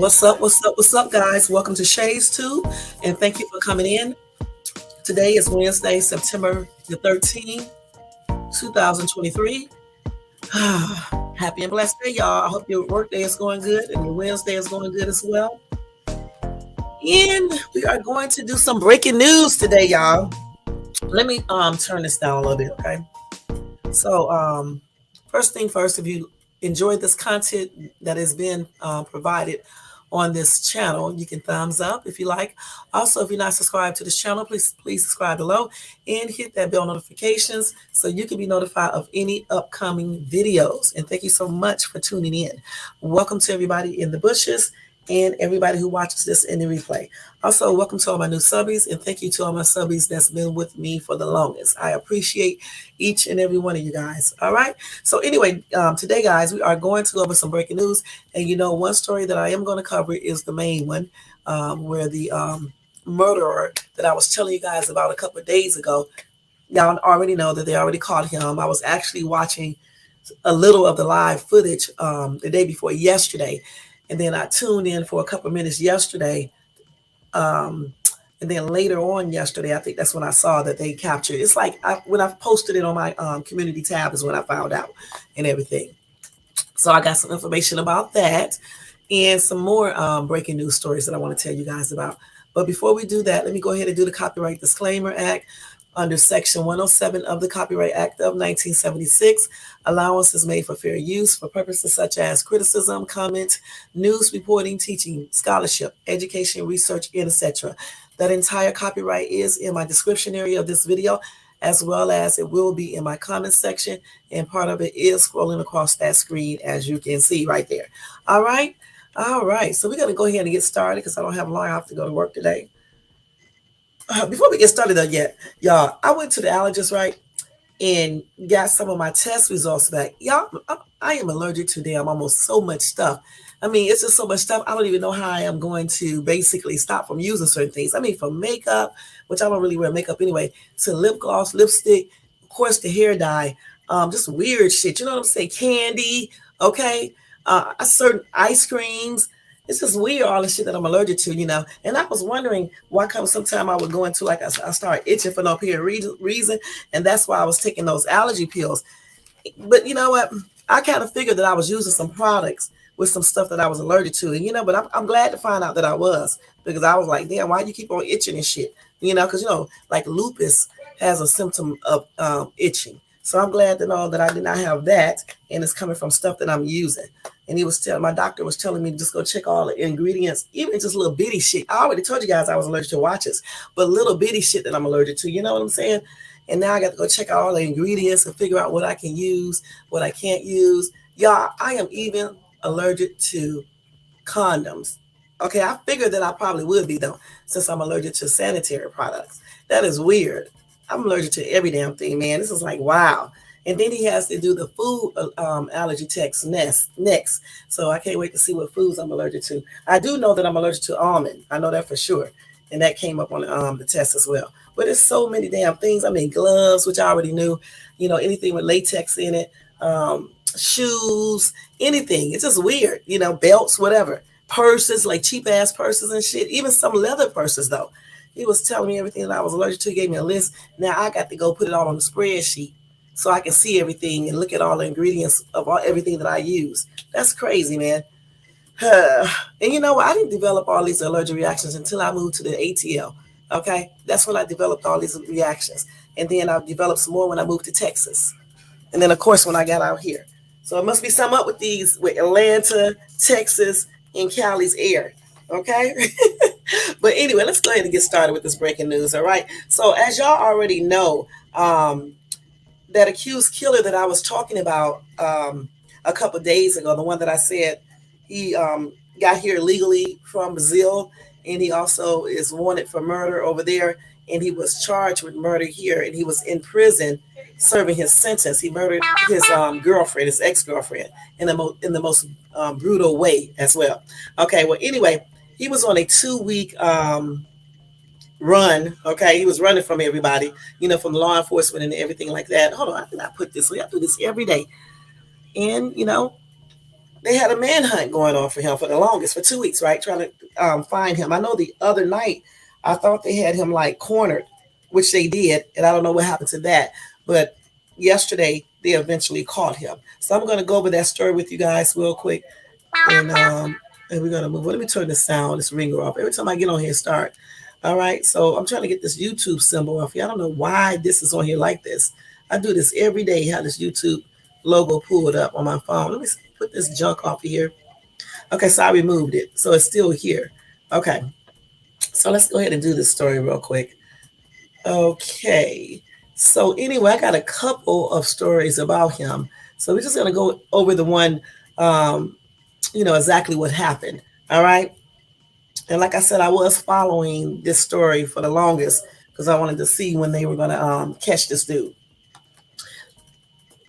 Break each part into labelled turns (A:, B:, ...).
A: What's up? What's up? What's up, guys? Welcome to Shay's Tube, and thank you for coming in. Today is Wednesday, September the 13th, 2023. Happy and blessed day, y'all. I hope your work day is going good and your Wednesday is going good as well. And we are going to do some breaking news today, y'all. Let me turn this down a little bit, okay? So, first thing first, if you enjoyed this content that has been provided on this channel, you can thumbs up if you like. Also, if you're not subscribed to this channel, please subscribe below and hit that bell notifications so you can be notified of any upcoming videos. And thank you so much for tuning in. Welcome to everybody in the bushes and everybody who watches this in the replay. Also, welcome to all my new subbies, and thank you to all my subbies that's been with me for the longest. I appreciate each and every one of you guys. All right. So anyway, today, guys, we are going to go over some breaking news. And one story that I am going to cover is the main one, where the murderer that I was telling you guys about a couple of days ago. Y'all already know that they already caught him. I was actually watching a little of the live footage the day before yesterday. And then I tuned in for a couple of minutes yesterday. And then later on yesterday, I think that's when I saw that they captured. It's like when I posted it on my community tab is when I found out and everything. So I got some information about that and some more breaking news stories that I want to tell you guys about. But before we do that, let me go ahead and do the Copyright Disclaimer Act. Under Section 107 of the Copyright Act of 1976, allowance is made for fair use for purposes such as criticism, comment, news reporting, teaching, scholarship, education, research, etc. That entire copyright is in my description area of this video, as well as it will be in my comment section, and part of it is scrolling across that screen, as you can see right there. All right. So we're going to go ahead and get started because I don't have long. I have to go to work today. Before we get started though yet, y'all, I went to the allergist, right, and got some of my test results back. Y'all, I am allergic to damn almost so much stuff. I mean, it's just so much stuff. I don't even know how I am going to basically stop from using certain things. I mean, from makeup, which I don't really wear makeup anyway, to lip gloss, lipstick, of course, the hair dye, just weird shit. You know what I'm saying? Candy, okay, certain ice creams. It's just weird, all the shit that I'm allergic to, And I was wondering why come sometime I would go into, like, I started itching for no apparent reason. And that's why I was taking those allergy pills. But you know what? I kind of figured that I was using some products with some stuff that I was allergic to. And, but I'm glad to find out that I was. Because I was like, damn, why do you keep on itching and shit? Because, like lupus has a symptom of itching. So I'm glad to know that I did not have that, and it's coming from stuff that I'm using. And my doctor was telling me to just go check all the ingredients, even just little bitty shit. I already told you guys I was allergic to watches, but little bitty shit that I'm allergic to, you know what I'm saying? And now I got to go check out all the ingredients and figure out what I can use, what I can't use. Y'all, I am even allergic to condoms. Okay, I figured that I probably would be, though, since I'm allergic to sanitary products. That is weird. I'm allergic to every damn thing, man. This is like, wow. And then he has to do the food allergy test next. So I can't wait to see what foods I'm allergic to. I do know that I'm allergic to almond. I know that for sure. And that came up on the test as well. But there's so many damn things. I mean, gloves, which I already knew, anything with latex in it, shoes, anything. It's just weird, belts, whatever. Purses, like cheap ass purses and shit. Even some leather purses, though. He was telling me everything that I was allergic to. He gave me a list. Now I got to go put it all on the spreadsheet so I can see everything and look at all the ingredients of everything that I use. That's crazy, man. And you know what? I didn't develop all these allergic reactions until I moved to the ATL. Okay? That's when I developed all these reactions. And then I developed some more when I moved to Texas. And then, of course, when I got out here. So it must be something up with Atlanta, Texas, and Cali's air. Okay? But anyway, let's go ahead and get started with this breaking news, all right? So as y'all already know, that accused killer that I was talking about a couple of days ago, the one that I said he got here illegally from Brazil, and he also is wanted for murder over there, and he was charged with murder here, and he was in prison serving his sentence. He murdered his girlfriend, his ex-girlfriend, in the most brutal way as well. Okay, well, anyway, he was on a 2-week run. Okay, he was running from everybody, from law enforcement and everything like that. Hold on, I did not put this. I do this every day, and they had a manhunt going on for him for the longest, for 2 weeks, right? Trying to find him. I know the other night I thought they had him like cornered, which they did, and I don't know what happened to that. But yesterday they eventually caught him. So I'm going to go over that story with you guys real quick, and we're going to move. Let me turn the sound, this ringer off. Every time I get on here, start. All right, so I'm trying to get this YouTube symbol off here. I don't know why this is on here like this. I do this every day. Have this YouTube logo pulled up on my phone. Let me put this junk off of here. Okay, so I removed it, so it's still here. Okay, so let's go ahead and do this story real quick. Okay, so anyway, I got a couple of stories about him. So we're just gonna go over the one, um, exactly what happened. All right, and like I said, I was following this story for the longest because I wanted to see when they were gonna catch this dude.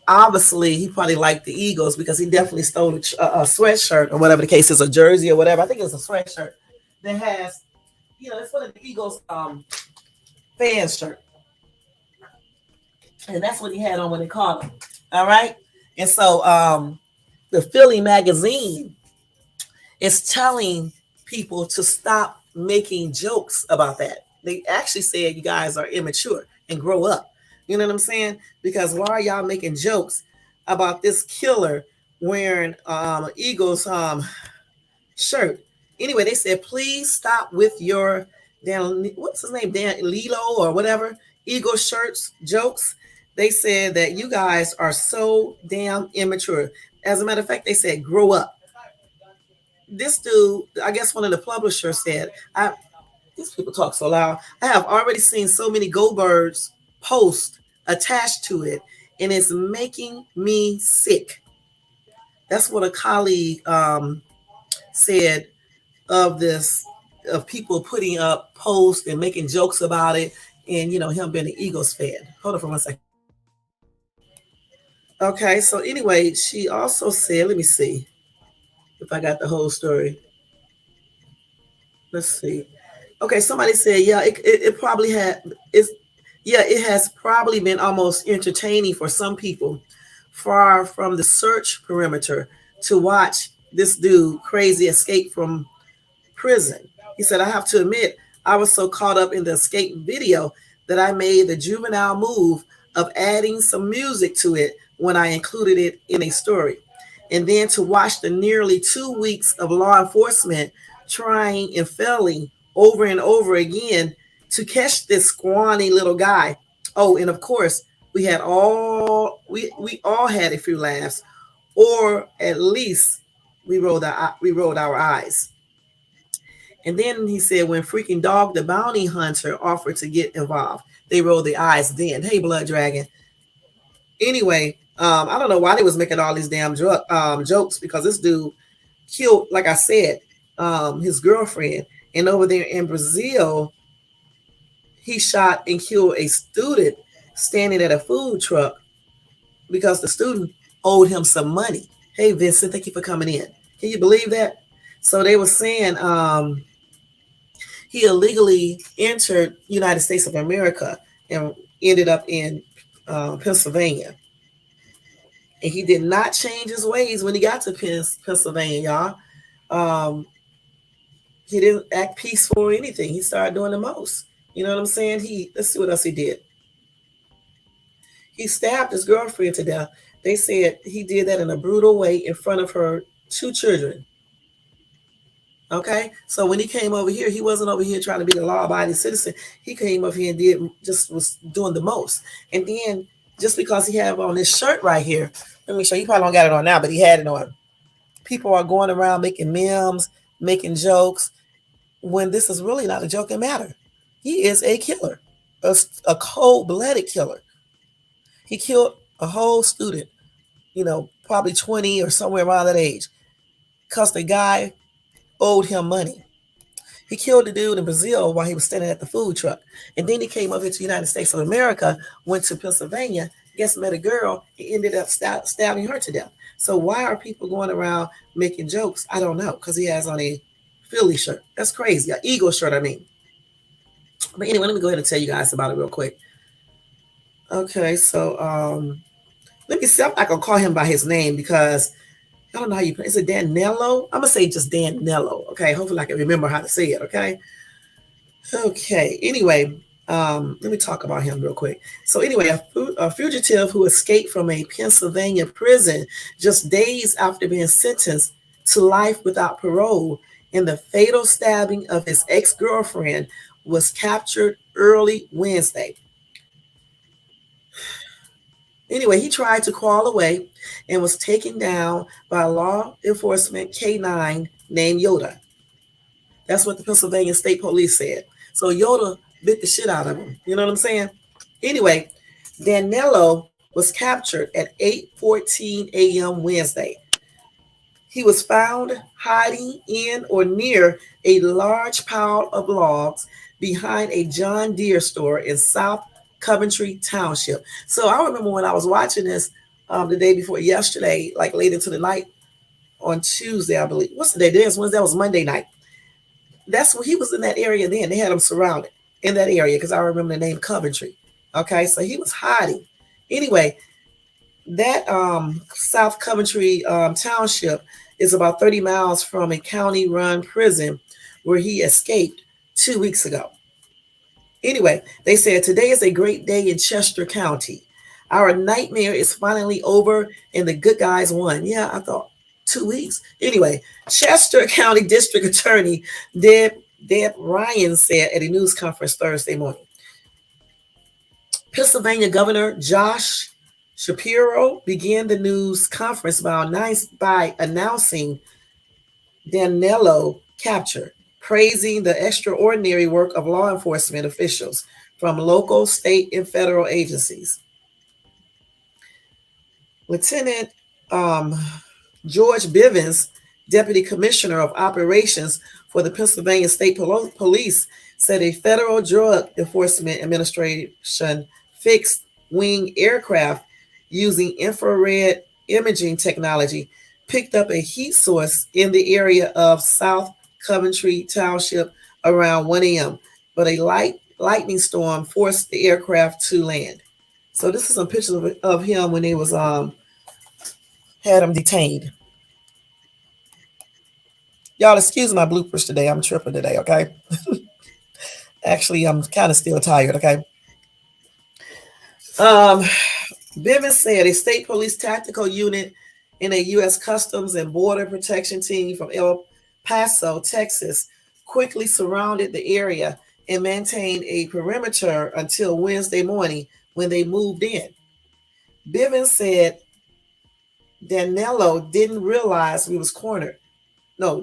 A: Obviously, he probably liked the Eagles because he definitely stole a sweatshirt or whatever the case is, a jersey or whatever. I think it's a sweatshirt that has, it's one of the Eagles fan shirt, and that's what he had on when they caught him. All right, and so the Philly magazine is telling people to stop making jokes about that. They actually said you guys are immature and grow up. You know what I'm saying? Because why are y'all making jokes about this killer wearing Eagles shirt? Anyway, they said, please stop with your what's his name? Dan Lilo or whatever, Eagle shirts jokes. They said that you guys are so damn immature. As a matter of fact, they said, grow up. This dude, I guess one of the publishers said, these people talk so loud. I have already seen so many Go Birds posts attached to it, and it's making me sick. That's what a colleague said of this, of people putting up posts and making jokes about it, and him being an Eagles fan. Hold on for 1 second. Okay, so anyway, she also said, let me see if I got the whole story. Let's see. Okay, somebody said, yeah, it probably it has probably been almost entertaining for some people far from the search perimeter to watch this dude crazy escape from prison. He said, I have to admit, I was so caught up in the escape video that I made the juvenile move of adding some music to it when I included it in a story. And then to watch the nearly 2 weeks of law enforcement trying and failing over and over again to catch this scrawny little guy. Oh, and of course, we all had a few laughs, or at least we rolled our eyes. And then he said, when freaking Dog the Bounty Hunter offered to get involved, they rolled their eyes then. Hey, Blood Dragon. Anyway, I don't know why they was making all these damn jokes, because this dude killed, like I said, his girlfriend. And over there in Brazil, he shot and killed a student standing at a food truck because the student owed him some money. Hey, Vincent, thank you for coming in. Can you believe that? So they were saying he illegally entered United States of America and ended up in Pennsylvania. And he did not change his ways when he got to Pennsylvania, y'all. He didn't act peaceful or anything. He started doing the most. You know what I'm saying? Let's see what else he did. He stabbed his girlfriend to death. They said he did that in a brutal way in front of her 2 children. Okay, so when he came over here, he wasn't over here trying to be the law-abiding citizen. He came over here and was doing the most. And then just because he had on this shirt right here, let me show you. He probably don't got it on now, but he had it on. People are going around making memes, making jokes, when this is really not a joking matter. He is a killer, a cold-blooded killer. He killed a whole student, probably 20 or somewhere around that age, because the guy owed him money. He killed the dude in Brazil while he was standing at the food truck. And then he came over to the United States of America, went to Pennsylvania, met a girl, and ended up stabbing her to death. So why are people going around making jokes? I don't know, because he has on a Philly shirt. That's crazy. An Eagle shirt, I mean. But anyway, let me go ahead and tell you guys about it real quick. Okay, so let me see. I'm not going to call him by his name because I don't know how you pronounce it. Danelo. I'm gonna say just Danelo. Okay. Hopefully I can remember how to say it. Okay. Okay. Anyway, let me talk about him real quick. So anyway, a fugitive who escaped from a Pennsylvania prison just days after being sentenced to life without parole in the fatal stabbing of his ex-girlfriend was captured early Wednesday. Anyway, he tried to crawl away and was taken down by a law enforcement K9 named Yoda. That's what the Pennsylvania State Police said. So Yoda bit the shit out of him. You know what I'm saying? Anyway, Danilo was captured at 8:14 a.m. Wednesday. He was found hiding in or near a large pile of logs behind a John Deere store in South Coventry Township. So I remember when I was watching this the day before yesterday, like late into the night on Tuesday, I believe. What's the day? This Wednesday. That was Monday night. That's when he was in that area then. They had him surrounded in that area because I remember the name Coventry. Okay, so he was hiding. Anyway, that South Coventry Township is about 30 miles from a county run prison where he escaped 2 weeks ago. Anyway, they said today is a great day in Chester County. Our nightmare is finally over and the good guys won. Yeah, I thought 2 weeks. Anyway, Chester County District Attorney Deb Ryan said at a news conference Thursday morning. Pennsylvania Governor Josh Shapiro began the news conference by announcing Danilo capture, praising the extraordinary work of law enforcement officials from local, state, and federal agencies. Lieutenant George Bivens, Deputy Commissioner of Operations for the Pennsylvania State Police, said a federal drug enforcement administration fixed wing aircraft using infrared imaging technology picked up a heat source in the area of South Coventry Township around 1 a.m., but a lightning storm forced the aircraft to land. So this is some pictures of him when they was had him detained. Y'all excuse my bloopers today. I'm tripping today, okay? Actually, I'm kind of still tired, okay? Bivens said a state police tactical unit in a U.S. Customs and Border Protection team from El Paso, Texas, quickly surrounded the area and maintained a perimeter until Wednesday morning when they moved in. Bivens said Danilo didn't realize he was cornered until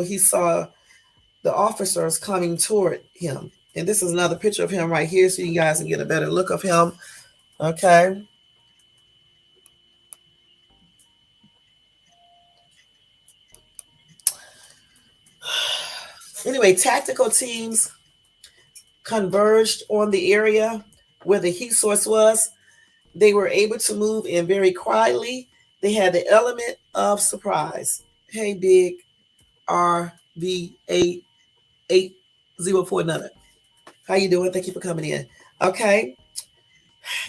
A: he saw the officers coming toward him. And this is another picture of him right here so you guys can get a better look of him. Okay. Anyway, tactical teams converged on the area where the heat source was. They were able to move in very quietly. They had the element of surprise. Hey, big RV8804 another. How you doing? Thank you for coming in. Okay.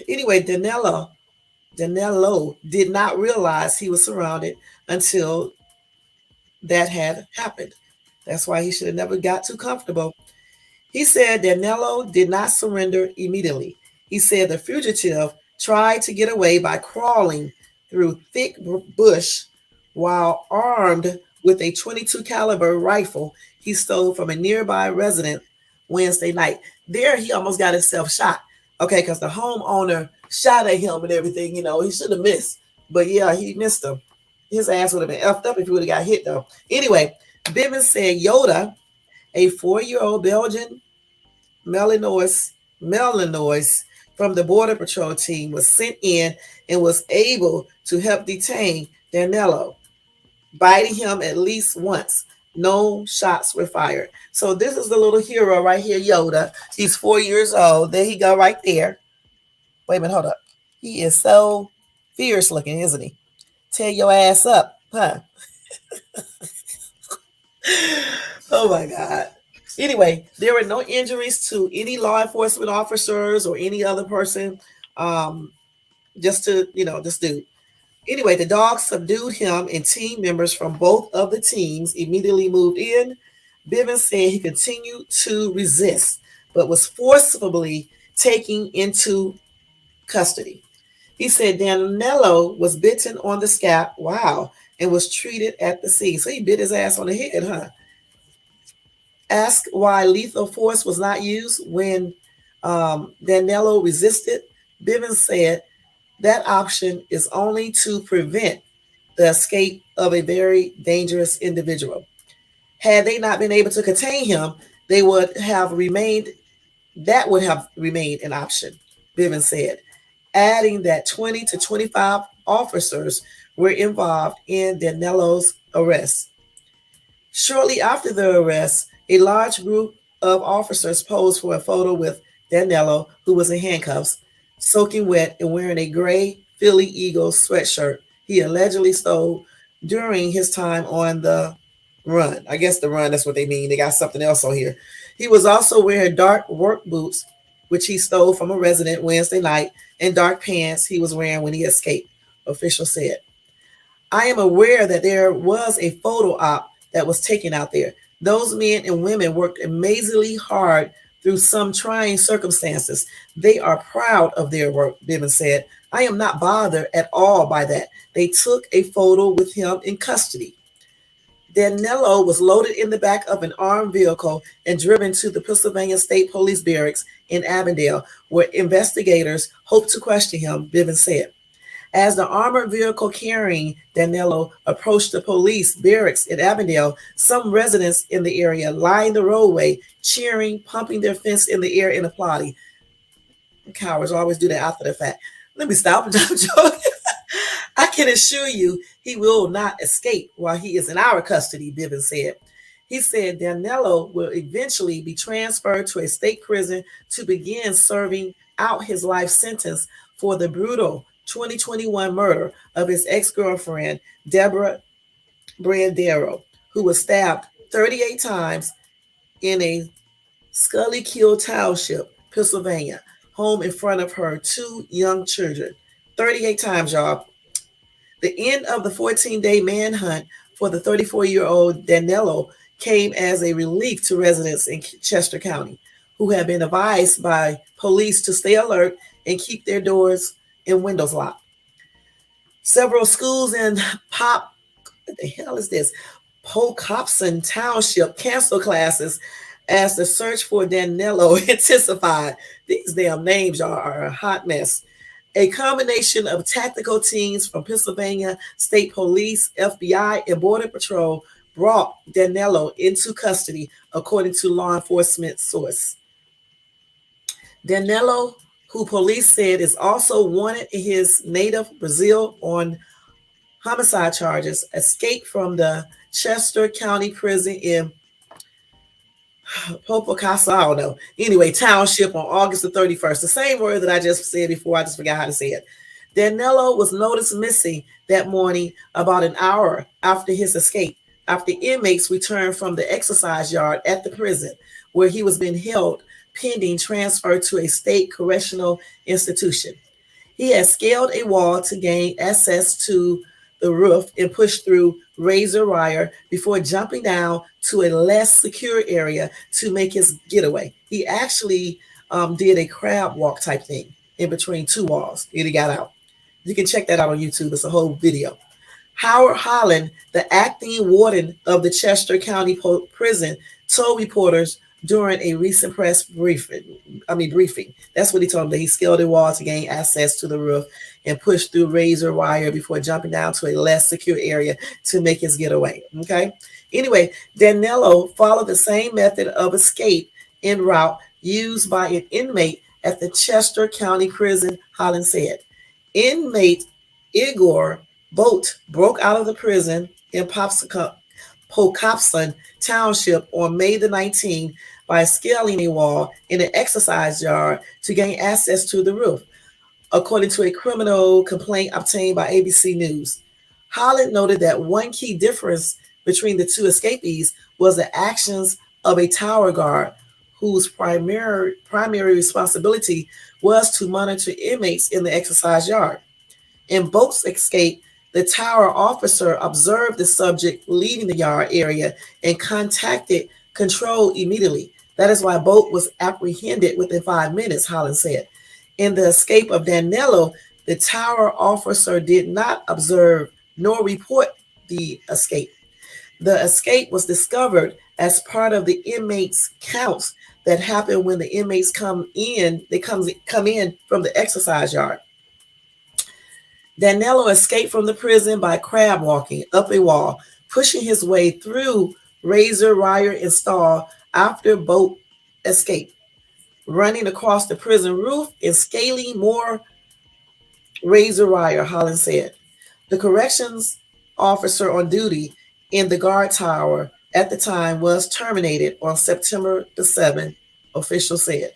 A: Anyway, Danilo did not realize he was surrounded until that had happened. That's why he should have never got too comfortable. He said Danilo did not surrender immediately. He said the fugitive tried to get away by crawling through thick bush while armed with a 22 caliber rifle he stole from a nearby resident Wednesday night. There he almost got himself shot. Okay, because the homeowner shot at him and everything, he should have missed. But yeah, he missed him. His ass would have been effed up if he would have got hit though. Anyway, Bivens said Yoda, a 4-year-old Belgian Malinois from the Border Patrol team, was sent in and was able to help detain Danilo, biting him at least once. No shots were fired. So this is the little hero right here, Yoda. He's 4 years old. There he go right there. Wait a minute, hold up. He is so fierce looking, isn't he? Tear your ass up, huh? Oh my God. Anyway, there were no injuries to any law enforcement officers or any other person. Just to, this dude. Anyway, the dogs subdued him, and team members from both of the teams immediately moved in. Bivens said he continued to resist, but was forcibly taken into custody. He said Danilo was bitten on the scalp, wow, and was treated at the scene. So he bit his ass on the head, huh? Asked why lethal force was not used when Danilo resisted, Bivens said that option is only to prevent the escape of a very dangerous individual. Had they not been able to contain him, they would have remained, that would have remained an option, Bivens said, adding that 20 to 25 officers were involved in Danielo's arrest. Shortly after the arrest, a large group of officers posed for a photo with Danilo, who was in handcuffs, soaking wet and wearing a gray Philly Eagles sweatshirt he allegedly stole during his time on the run. I guess the run, that's what they mean. They got something else on here. He was also wearing dark work boots, which he stole from a resident Wednesday night, and dark pants he was wearing when he escaped, officials said. I am aware that there was a photo op that was taken out there. Those men and women worked amazingly hard through some trying circumstances. They are proud of their work, Bivens said. I am not bothered at all by that. They took a photo with him in custody. Danilo was loaded in the back of an armed vehicle and driven to the Pennsylvania State Police Barracks in Avondale, where investigators hoped to question him, Bivens said. As the armored vehicle carrying Danilo approached the police barracks in Avondale, some residents in the area lined the roadway, cheering, pumping their fists in the air and applauding. Cowards always do that after the fact. Let me stop. I'm joking. I can assure you he will not escape while he is in our custody, Bivens said. He said Danilo will eventually be transferred to a state prison to begin serving out his life sentence for the brutal 2021 murder of his ex-girlfriend, Deborah Brandero, who was stabbed 38 times in a Schuylkill Township, Pennsylvania, home in front of her two young children. 38 times, y'all. The end of the 14-day manhunt for the 34-year-old Danilo came as a relief to residents in Chester County, who have been advised by police to stay alert and keep their doors and windows locked. Several schools in what the hell is this? Pocopson Township canceled classes as the search for Danilo intensified. These damn names are a hot mess. A combination of tactical teams from Pennsylvania State Police, FBI, and Border Patrol brought Danilo into custody, according to law enforcement source. Danilo, who police said is also wanted in his native Brazil on homicide charges, escaped from the Chester County Prison in Popocasa, I don't know. Anyway, township on August the 31st. The same word that I just said before. I just forgot how to say it. Danilo was noticed missing that morning about an hour after his escape, after inmates returned from the exercise yard at the prison, where he was being held pending transfer to a state correctional institution. He had scaled a wall to gain access to the roof and pushed through razor wire before jumping down to a less secure area to make his getaway. He actually did a crab walk type thing in between two walls, and he got out. You can check that out on YouTube. It's a whole video. Howard Holland, the acting warden of the Chester County Prison, told reporters during a recent press briefing. That's what he told them, that he scaled a wall to gain access to the roof and pushed through razor wire before jumping down to a less secure area to make his getaway. Okay. Anyway, Danilo followed the same method of escape en route used by an inmate at the Chester County Prison, Holland said. Inmate Igor Boat broke out of the prison in Pocopson Township on May the 19th by scaling a wall in an exercise yard to gain access to the roof, according to a criminal complaint obtained by ABC News. Holland noted that one key difference between the two escapees was the actions of a tower guard whose primary responsibility was to monitor inmates in the exercise yard. In Boat's escape, The tower officer observed the subject leaving the yard area and contacted control immediately. That is why Boat was apprehended within 5 minutes, Holland said. In the escape of Danelo, the tower officer did not observe nor report the escape. The escape was discovered as part of the inmates' counts that happen when the inmates come in. They come in from the exercise yard. Danelo escaped from the prison by crab walking up a wall, pushing his way through razor wire installed after Boat escape, running across the prison roof and scaling more razor wire, Holland said. The corrections officer on duty in the guard tower at the time was terminated on September the 7th, officials said.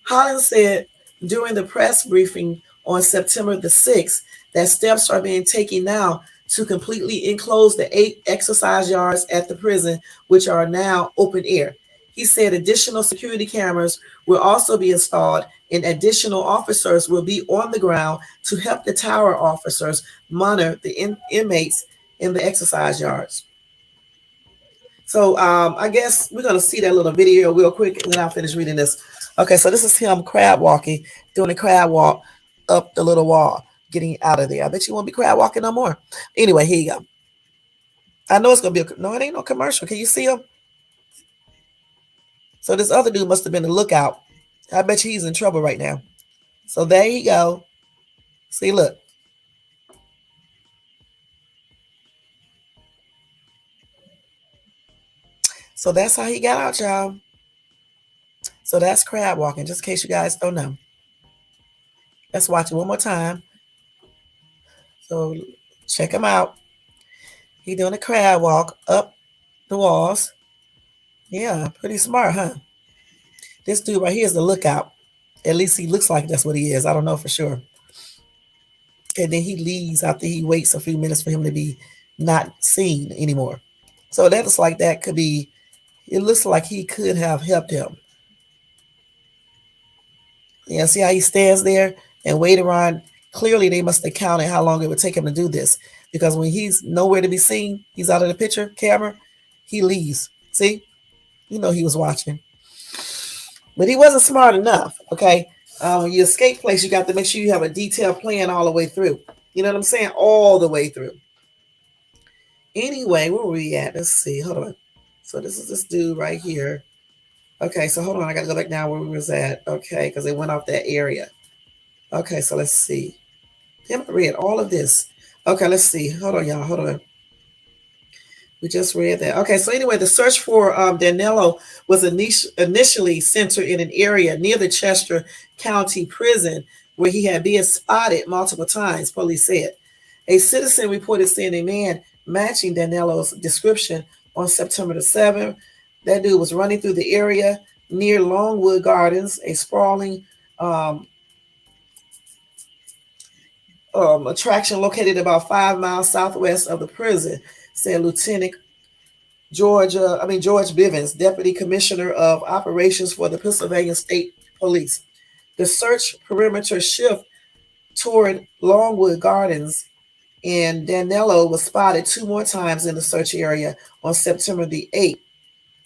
A: Holland said during the press briefing on September the 6th that steps are being taken now to completely enclose the 8 exercise yards at the prison, which are now open air. He said additional security cameras will also be installed and additional officers will be on the ground to help the tower officers monitor the inmates in the exercise yards. So I guess we're going to see that little video real quick and then I'll finish reading this. Okay, so this is him crab walking, doing a crab walk up the little wall, getting out of there. I bet you won't be crab walking no more. Anyway, here you go. I know it's going to be no, it ain't no commercial. Can you see him? So this other dude must have been a lookout. I bet you he's in trouble right now. So there you go. See, look. So that's how he got out, y'all. So that's crab walking, just in case you guys don't know. Let's watch it one more time. So check him out. He doing a crab walk up the walls. Yeah, pretty smart, huh? This dude right here is the lookout. At least he looks like that's what he is. I don't know for sure. And then he leaves after he waits a few minutes for him to be not seen anymore. So that looks like that could be, it looks like he could have helped him. Yeah, see how he stands there and wait around. Clearly, they must have counted how long it would take him to do this. Because when he's nowhere to be seen, he's out of the picture, camera, he leaves. See? You know he was watching. But he wasn't smart enough, okay? When you escape place, you got to make sure you have a detailed plan all the way through. You know what I'm saying? All the way through. Anyway, where were we at? Let's see. Hold on. So this is this dude right here. Okay, so hold on. I got to go back now where we was at. Okay, because they went off that area. Okay, so let's see. Damn, I read all of this. Okay, let's see. Hold on, y'all. Hold on. We just read that. Okay, so anyway, the search for Danelo was initially centered in an area near the Chester County Prison where he had been spotted multiple times, police said. A citizen reported seeing a man matching Danelo's description on September the 7th. That dude was running through the area near Longwood Gardens, a sprawling attraction located about 5 miles southwest of the prison, said Lieutenant George Bivens, Deputy Commissioner of Operations for the Pennsylvania State Police. The search perimeter shift toward Longwood Gardens, and Danelo was spotted 2 more times in the search area on September the 8th,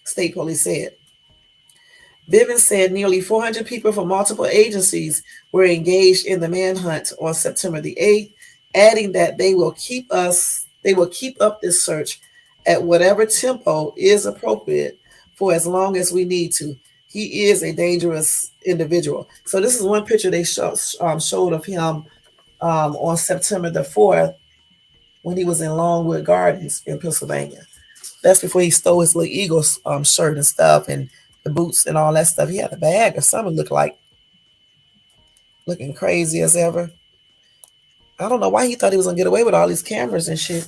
A: State Police said. Bivens said nearly 400 people from multiple agencies were engaged in the manhunt on September the 8th, adding that they will keep up this search at whatever tempo is appropriate for as long as we need to. He is a dangerous individual. So this is one picture they showed of him on September the 4th when he was in Longwood Gardens in Pennsylvania. That's before he stole his little Eagles shirt and stuff and the boots and all that stuff. He had a bag or something looked like. Looking crazy as ever. I don't know why he thought he was going to get away with all these cameras and shit.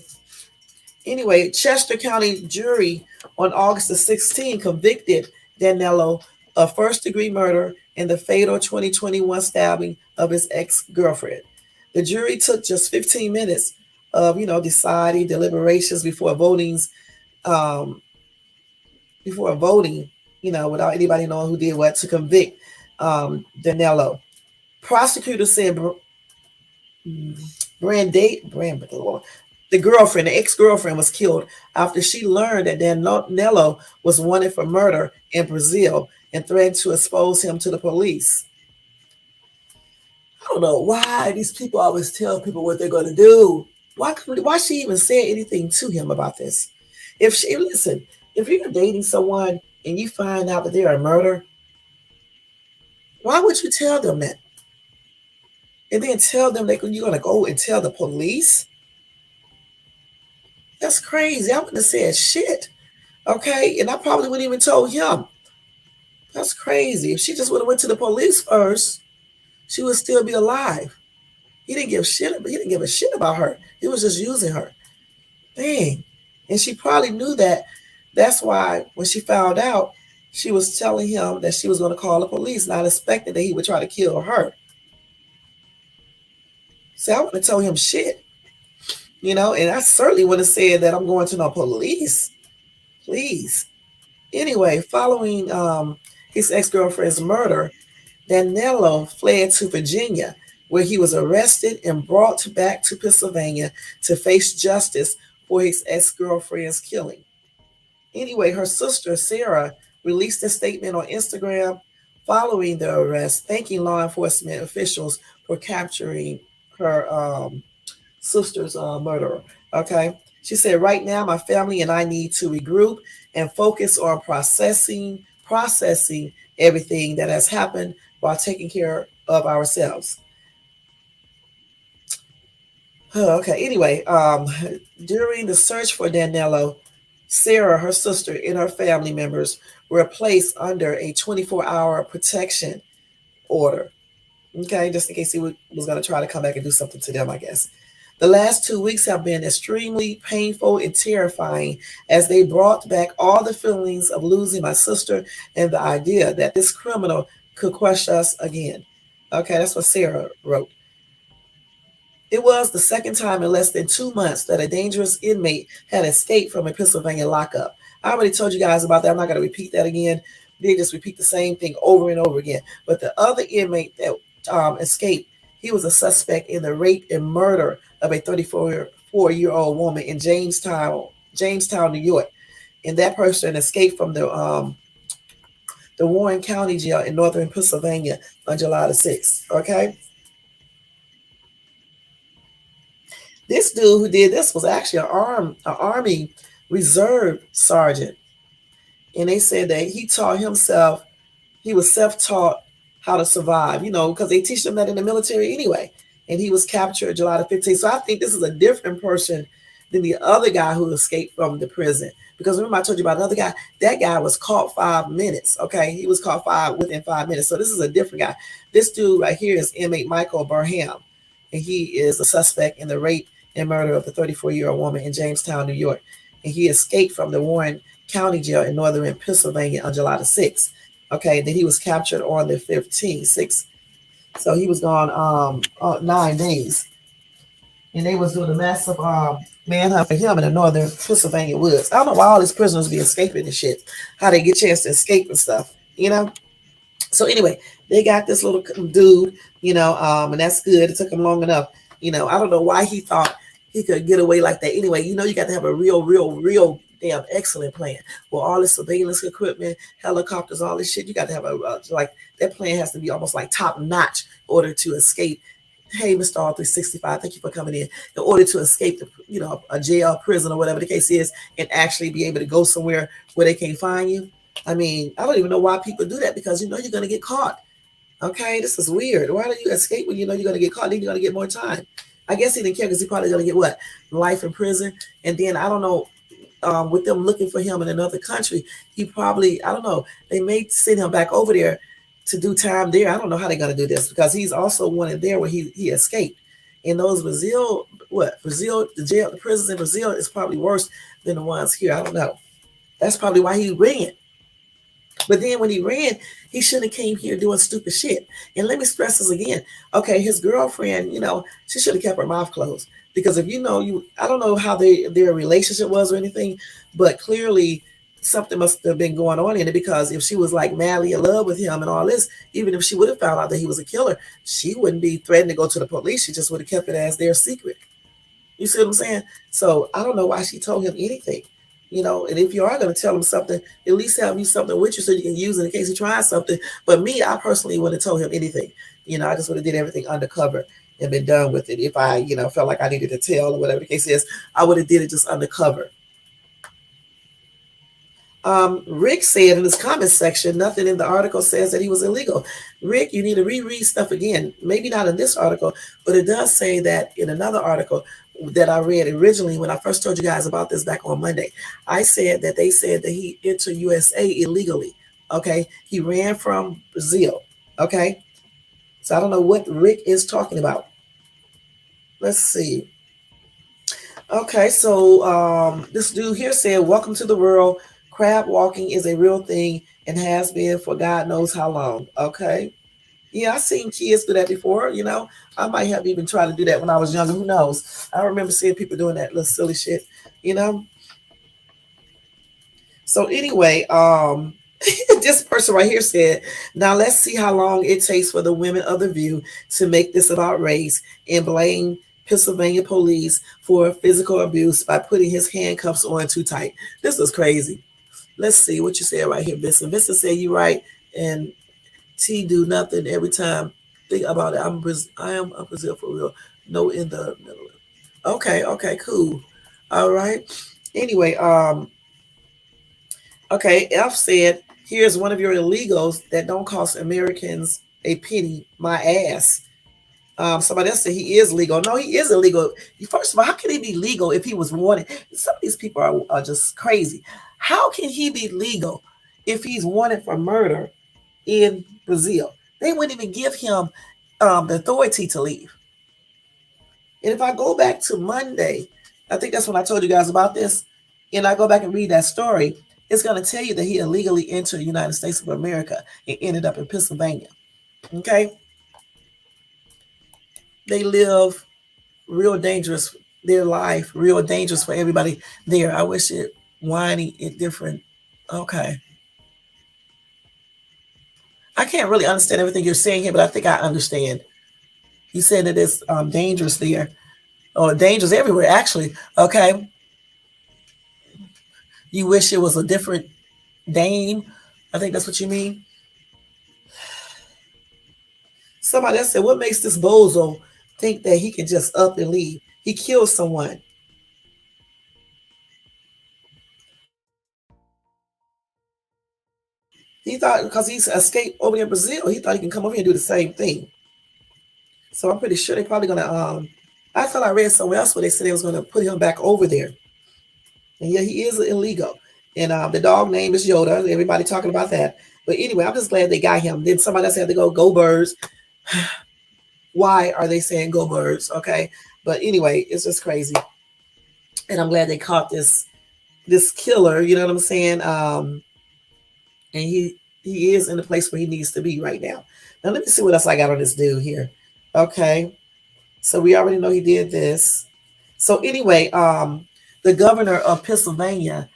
A: Anyway, Chester County jury on August the 16th convicted Danelo of first-degree murder in the fatal 2021 stabbing of his ex-girlfriend. The jury took just 15 minutes of, deciding deliberations before voting, without anybody knowing who did what, to convict Danelo. Prosecutors said The girlfriend, the ex-girlfriend, was killed after she learned that Danilo was wanted for murder in Brazil and threatened to expose him to the police. I don't know why these people always tell people what they're going to do. Why she even said anything to him about this? Listen, if you're dating someone and you find out that they're a murderer, why would you tell them that? And then tell them that you're going to go and tell the police? That's crazy. I wouldn't have said shit. Okay, and I probably wouldn't even told him. That's crazy. If she just would have went to the police first, she would still be alive. He didn't give shit. He didn't give a shit about her. He was just using her. Dang. And she probably knew that. That's why when she found out, she was telling him that she was going to call the police, not expecting that he would try to kill her. So I wouldn't have told him shit. And I certainly would have said that I'm going to no police. Please. Anyway, following his ex-girlfriend's murder, Danilo fled to Virginia, where he was arrested and brought back to Pennsylvania to face justice for his ex-girlfriend's killing. Anyway, her sister, Sarah, released a statement on Instagram following the arrest, thanking law enforcement officials for capturing her sister's murderer. Okay. She said, right now, my family and I need to regroup and focus on processing everything that has happened while taking care of ourselves. Okay. Anyway, during the search for Danilo, Sarah, her sister, and her family members were placed under a 24-hour protection order. Okay, just in case he was going to try to come back and do something to them, I guess. The last 2 weeks have been extremely painful and terrifying as they brought back all the feelings of losing my sister and the idea that this criminal could crush us again. Okay, that's what Sarah wrote. It was the second time in less than 2 months that a dangerous inmate had escaped from a Pennsylvania lockup. I already told you guys about that. I'm not going to repeat that again. They just repeat the same thing over and over again. But the other inmate that escaped, he was a suspect in the rape and murder of a 34-year-old woman in Jamestown, New York. And that person escaped from the Warren County Jail in northern Pennsylvania on July the 6th. Okay. This dude who did this was actually an Army Reserve sergeant. And they said that he taught himself, he was self-taught how to survive, because they teach them that in the military anyway. And he was captured July the 15th. So I think this is a different person than the other guy who escaped from the prison. Because remember I told you about another guy? That guy was caught 5 minutes, okay? He was caught within 5 minutes. So this is a different guy. This dude right here is inmate Michael Barham. And he is a suspect in the rape and murder of the 34-year-old woman in Jamestown, New York. And he escaped from the Warren County Jail in northern Pennsylvania on July the 6th. Okay, then he was captured on the 15th. So he was gone 9 days. And they was doing a massive manhunt for him in the northern Pennsylvania woods. I don't know why all these prisoners be escaping and shit. How they get a chance to escape and stuff, So anyway, they got this little dude, and that's good. It took him long enough. I don't know why he thought he could get away like that. Anyway, you got to have a real damn excellent plan. With all this surveillance equipment, helicopters, all this shit, you got to have that plan has to be almost like top notch in order to escape. Hey, Mr. R365, thank you for coming in order to escape a jail, prison, or whatever the case is, and actually be able to go somewhere where they can't find you. I mean, I don't even know why people do that, because you're going to get caught. Okay, this is weird. Why do you escape when you're going to get caught? Then you're going to get more time. I guess he didn't care because he probably going to get what? Life in prison. And then I don't know, with them looking for him in another country, he probably, I don't know, they may send him back over there to do time there. I don't know how they're going to do this, because he's also wanted there where he escaped. And those Brazil, the jail, the prisons in Brazil is probably worse than the ones here. I don't know. That's probably why he ran. But then when he ran, he shouldn't have came here doing stupid shit. And let me stress this again. Okay, his girlfriend, she should have kept her mouth closed. Because if I don't know how their relationship was or anything, but clearly something must have been going on in it, because if she was like madly in love with him and all this, even if she would have found out that he was a killer, she wouldn't be threatened to go to the police. She just would have kept it as their secret. You see what I'm saying? So I don't know why she told him anything. And if you are going to tell him something, at least have you something with you so you can use it in case he tries something. But me, I personally wouldn't have told him anything. I just would have did everything undercover and been done with it. If I, felt like I needed to tell or whatever the case is, I would have did it just undercover. Rick said in his comment section, nothing in the article says that he was illegal. Rick, you need to reread stuff again. Maybe not in this article, but it does say that in another article that I read originally when I first told you guys about this back on Monday. I said that they said that he entered USA illegally. Okay. He ran from Brazil. Okay. So I don't know what Rick is talking about. Let's see. Okay, so this dude here said, welcome to the world. Crab walking is a real thing and has been for God knows how long. Okay. Yeah, I've seen kids do that before. I might have even tried to do that when I was younger. Who knows? I remember seeing people doing that little silly shit, you know? So anyway, this person right here said, now let's see how long it takes for the women of the View to make this about race and blame Pennsylvania police for physical abuse by putting his handcuffs on too tight. This is crazy. Let's see what you said right here, Vincent. Vincent said you right, and T do nothing every time. Think about it. I am a Brazil for real. No in the middle. Okay, cool. All right. Anyway, okay, F said, here's one of your illegals that don't cost Americans a penny, my ass. Somebody else said he is legal. No, he is illegal. First of all, how can he be legal if he was wanted? Some of these people are just crazy. How can he be legal if he's wanted for murder in Brazil? They wouldn't even give him the authority to leave. And if I go back to Monday, I think that's when I told you guys about this, and I go back and read that story, it's going to tell you that he illegally entered the United States of America and ended up in Pennsylvania. Okay? They live real dangerous, their life real dangerous for everybody there. I wish it whiny and different. Okay. I can't really understand everything you're saying here, but I think I understand. You said that it's dangerous there, or dangerous everywhere, actually. Okay. You wish it was a different name. I think that's what you mean. Somebody else said, what makes this bozo think that he can just up and leave? He killed someone. He thought because he's escaped over there in Brazil, he thought he can come over here and do the same thing. So I'm pretty sure they're probably gonna. I thought I read somewhere else where they said they was gonna put him back over there. And yeah, he is illegal. And the dog name is Yoda. Everybody talking about that. But anyway, I'm just glad they got him. Then somebody else had to go birds. Why are they saying go birds? Okay. But anyway, it's just crazy. And I'm glad they caught this killer, you know what I'm saying? And he is in the place where he needs to be right now. Now let me see what else I got on this dude here. Okay. So we already know he did this. So anyway, the governor of Pennsylvania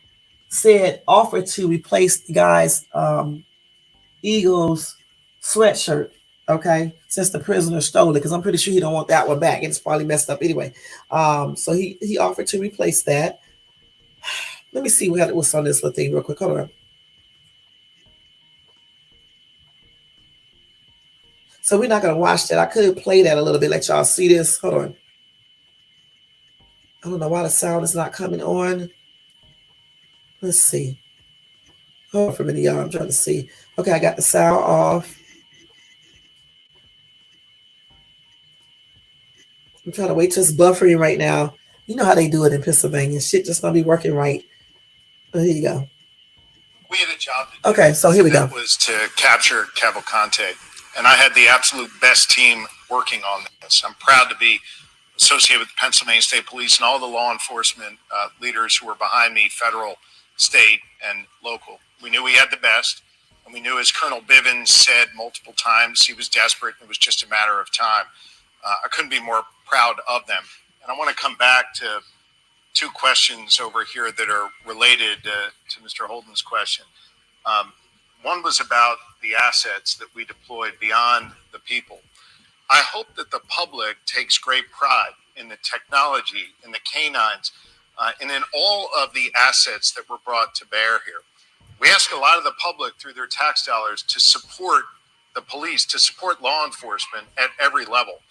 A: offered to replace the guy's Eagles sweatshirt. Okay, since the prisoner stole it, because I'm pretty sure he don't want that one back. It's probably messed up anyway. So he offered to replace that. Let me see what's on this little thing real quick. Hold on. So we're not gonna watch that. I could play that a little bit, let y'all see this. Hold on. I don't know why the sound is not coming on. Let's see. Hold on for a minute, y'all. I'm trying to see. Okay, I got the sound off. I'm trying to wait till it's buffering right now. You know how they do it in Pennsylvania. Shit just gonna be working right. Oh, here you go.
B: We had a job to do.
A: Okay, so here we go.
B: That was to capture Cavalcante, and I had the absolute best team working on this. I'm proud to be associated with the Pennsylvania State Police and all the law enforcement leaders who were behind me, federal, state, and local. We knew we had the best, and we knew, as Colonel Bivens said multiple times, he was desperate. It was just a matter of time. I couldn't be more proud of them. And I want to come back to two questions over here that are related to Mr. Holden's question. One was about the assets that we deployed beyond the people. I hope that the public takes great pride in the technology, in the canines, and in all of the assets that were brought to bear here. We ask a lot of the public through their tax dollars to support the police, to support law enforcement at every level.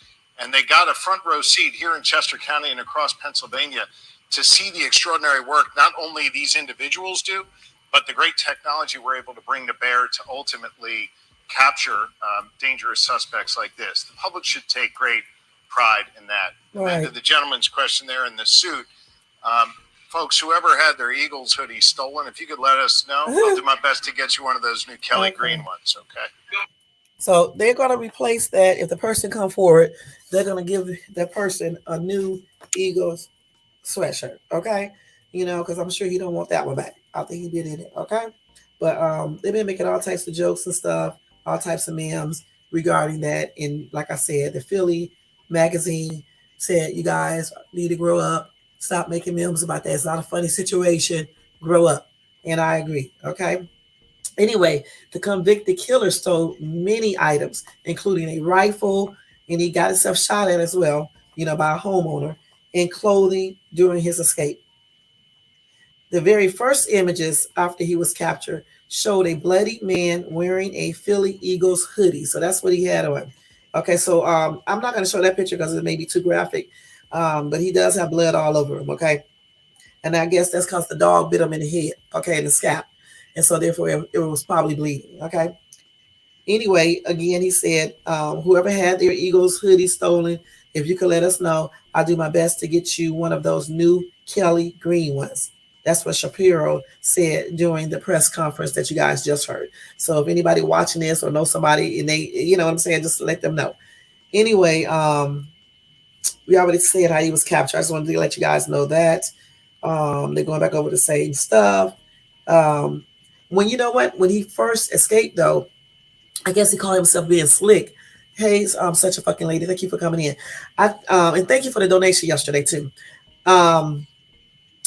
B: And they got a front row seat here in Chester County and across Pennsylvania to see the extraordinary work not only these individuals do, but the great technology we're able to bring to bear to ultimately capture dangerous suspects like this. The public should take great pride in that.
A: Right.
B: And to the gentleman's question there in the suit, folks, whoever had their Eagles hoodie stolen, if you could let us know, I'll do my best to get you one of those new Kelly Green ones, okay?
A: So they're going to replace that. If the person come forward, they're going to give that person a new Eagles sweatshirt, okay? You know, because I'm sure he don't want that one back. I think he did in it, okay? But they've been making all types of jokes and stuff, all types of memes regarding that. And like I said, the Philly magazine said, you guys need to grow up. Stop making memes about that. It's not a funny situation. Grow up. And I agree, okay? Anyway, the convicted killer stole many items, including a rifle, and he got himself shot at as well, you know, by a homeowner, and clothing during his escape. The very first images after he was captured showed a bloody man wearing a Philly Eagles hoodie. So that's what he had on. Okay, so I'm not going to show that picture because it may be too graphic, but he does have blood all over him, okay? And I guess that's because the dog bit him in the head, okay, in the scalp. And so therefore it was probably bleeding, okay? Anyway, again, he said, whoever had their Eagles hoodie stolen, if you could let us know, I'll do my best to get you one of those new Kelly Green ones. That's what Shapiro said during the press conference that you guys just heard. So if anybody watching this or know somebody and they, you know what I'm saying, just let them know. Anyway, we already said how he was captured. I just wanted to let you guys know that. They're going back over the same stuff. When you know what, when he first escaped though, I guess he called himself being slick. Hey, I'm such a fucking lady. Thank you for coming in. And thank you for the donation yesterday too.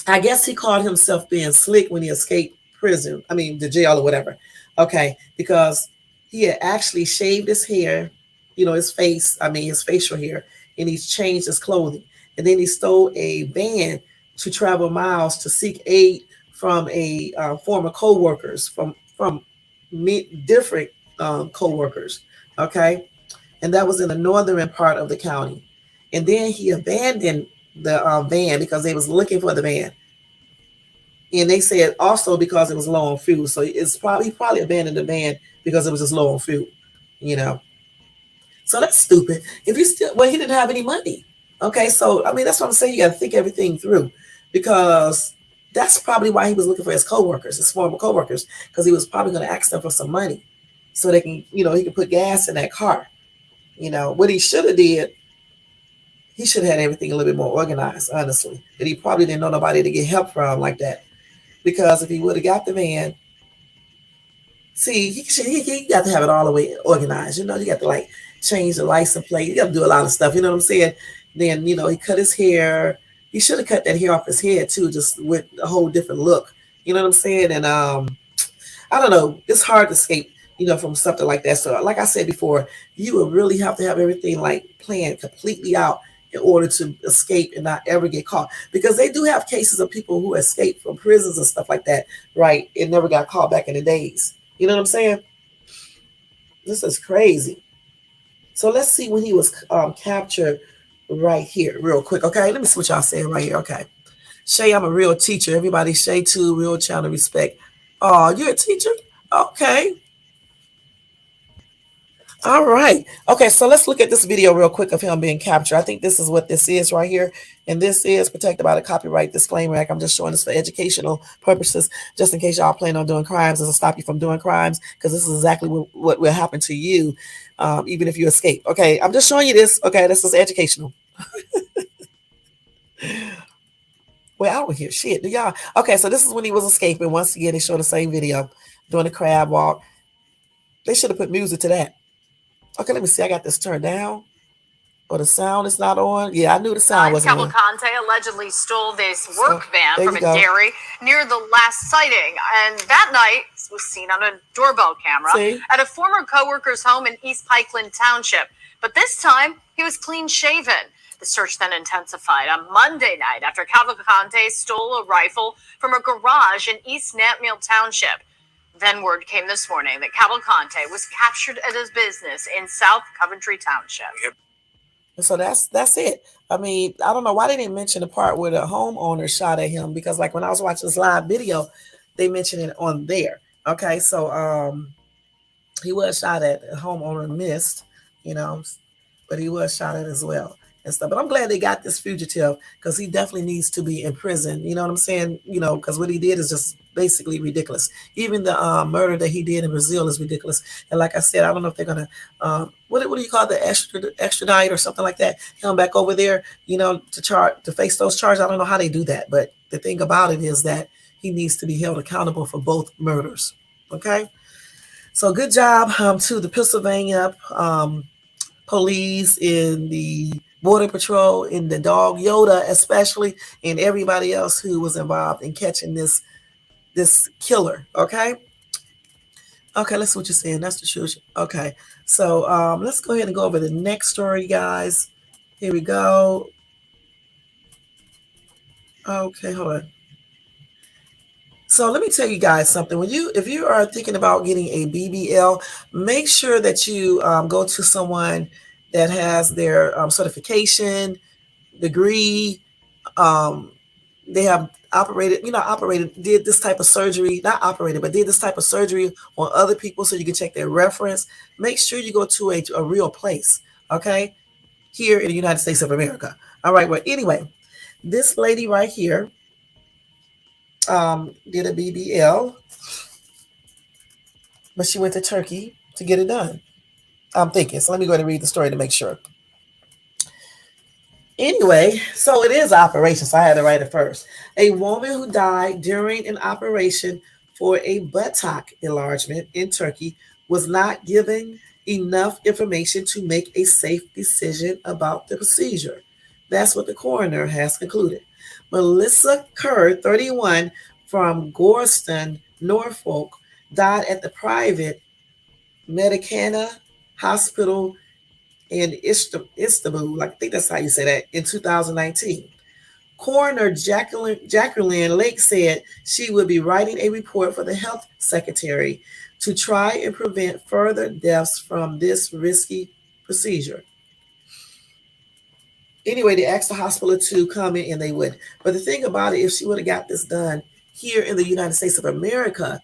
A: I guess he called himself being slick when he escaped prison. I mean, the jail or whatever. Okay, because he had actually shaved his hair, you know, his face. I mean, his facial hair, and he's changed his clothing. And then he stole a van to travel miles to seek aid from a former co-workers from different co-workers. Okay, and that was in the northern part of the county. And then he abandoned the van because they was looking for the van, and they said also because it was low on fuel. So he probably abandoned the van because it was just low on fuel, you know. So that's stupid. If you still, well, he didn't have any money. Okay, so I mean that's what I'm saying. You got to think everything through, because that's probably why he was looking for his coworkers, his former coworkers, because he was probably going to ask them for some money so they can, you know, he can put gas in that car. You know what he should have did. He should have had everything a little bit more organized, honestly. But he probably didn't know nobody to get help from like that. Because if he would have got the van, see, he got to have it all the way organized. You know, you got to like change the license plate. You got to do a lot of stuff. You know what I'm saying? Then, you know, he cut his hair. He should have cut that hair off his head too, just with a whole different look. You know what I'm saying? And I don't know. It's hard to escape, you know, from something like that. So, like I said before, you would really have to have everything like planned completely out in order to escape and not ever get caught. Because they do have cases of people who escaped from prisons and stuff like that, right? And never got caught back in the days. You know what I'm saying? This is crazy. So let's see when he was captured right here, real quick. Okay, let me see what y'all saying right here. Okay. Shay, I'm a real teacher. Everybody, Shay too, real channel respect. Oh, you're a teacher? Okay. All right. Okay, so let's look at this video real quick of him being captured. I think this is what this is right here. And this is protected by the Copyright Disclaimer Act. I'm just showing this for educational purposes, just in case y'all plan on doing crimes. Doesn't stop you from doing crimes, because this is exactly what will happen to you, even if you escape. Okay, I'm just showing you this. Okay, this is educational. Well, I don't hear shit. Do y'all? Okay, so this is when he was escaping. Once again, they show the same video doing the crab walk. They should have put music to that. Okay, let me see. I got this turned down. Or the sound is not on. Yeah, I knew the sound wasn't on.
C: Cavalcante allegedly stole this work
A: So,
C: van
A: there
C: from
A: you
C: a
A: go.
C: dairy near the last sighting, and that night was seen on a doorbell camera
A: See?
C: at a former coworker's home in East Pikeland Township. But this time, he was clean shaven. The search then intensified on Monday night after Cavalcante stole a rifle from a garage in East Nantmeal Township. Then word came this morning that Cavalcante was captured at his business in South Coventry Township.
A: So that's it. I mean, I don't know why they didn't mention the part where the homeowner shot at him, because like when I was watching this live video, they mentioned it on there. Okay, so he was shot at. The homeowner missed, you know, but he was shot at as well and stuff. But I'm glad they got this fugitive, because he definitely needs to be in prison. You know what I'm saying? You know, because what he did is just basically ridiculous. Even the murder that he did in Brazil is ridiculous. And like I said, I don't know if they're gonna what do you call the extradite or something like that? Him back over there, you know, to face those charges. I don't know how they do that, but the thing about it is that he needs to be held accountable for both murders. Okay. So good job to the Pennsylvania police, in the Border Patrol, in the dog Yoda, especially, and everybody else who was involved in catching this killer. Okay. Okay, let's see what you're saying. That's the truth. Okay. So let's go ahead and go over the next story, guys. Here we go. Okay, hold on. So let me tell you guys something. If you are thinking about getting a BBL, make sure that you go to someone that has their certification, degree. Um, they have did this type of surgery, not operated, but did this type of surgery on other people, so you can check their reference. Make sure you go to a real place, okay? Here in the United States of America. All right, well, anyway, this lady right here did a BBL, but she went to Turkey to get it done. I'm thinking. So let me go ahead and read the story to make sure. Anyway, so it is operation, so I had to write it first. A woman who died during an operation for a buttock enlargement in Turkey was not given enough information to make a safe decision about the procedure. That's what the coroner has concluded. Melissa Kerr, 31, from Gorston, Norfolk, died at the private Medicana Hospital in Istanbul, I think that's how you say that, in 2019. Coroner Jacqueline Lake said she would be writing a report for the health secretary to try and prevent further deaths from this risky procedure. Anyway, they asked the hospital to come in, and they would. But the thing about it, if she would have got this done here in the United States of America,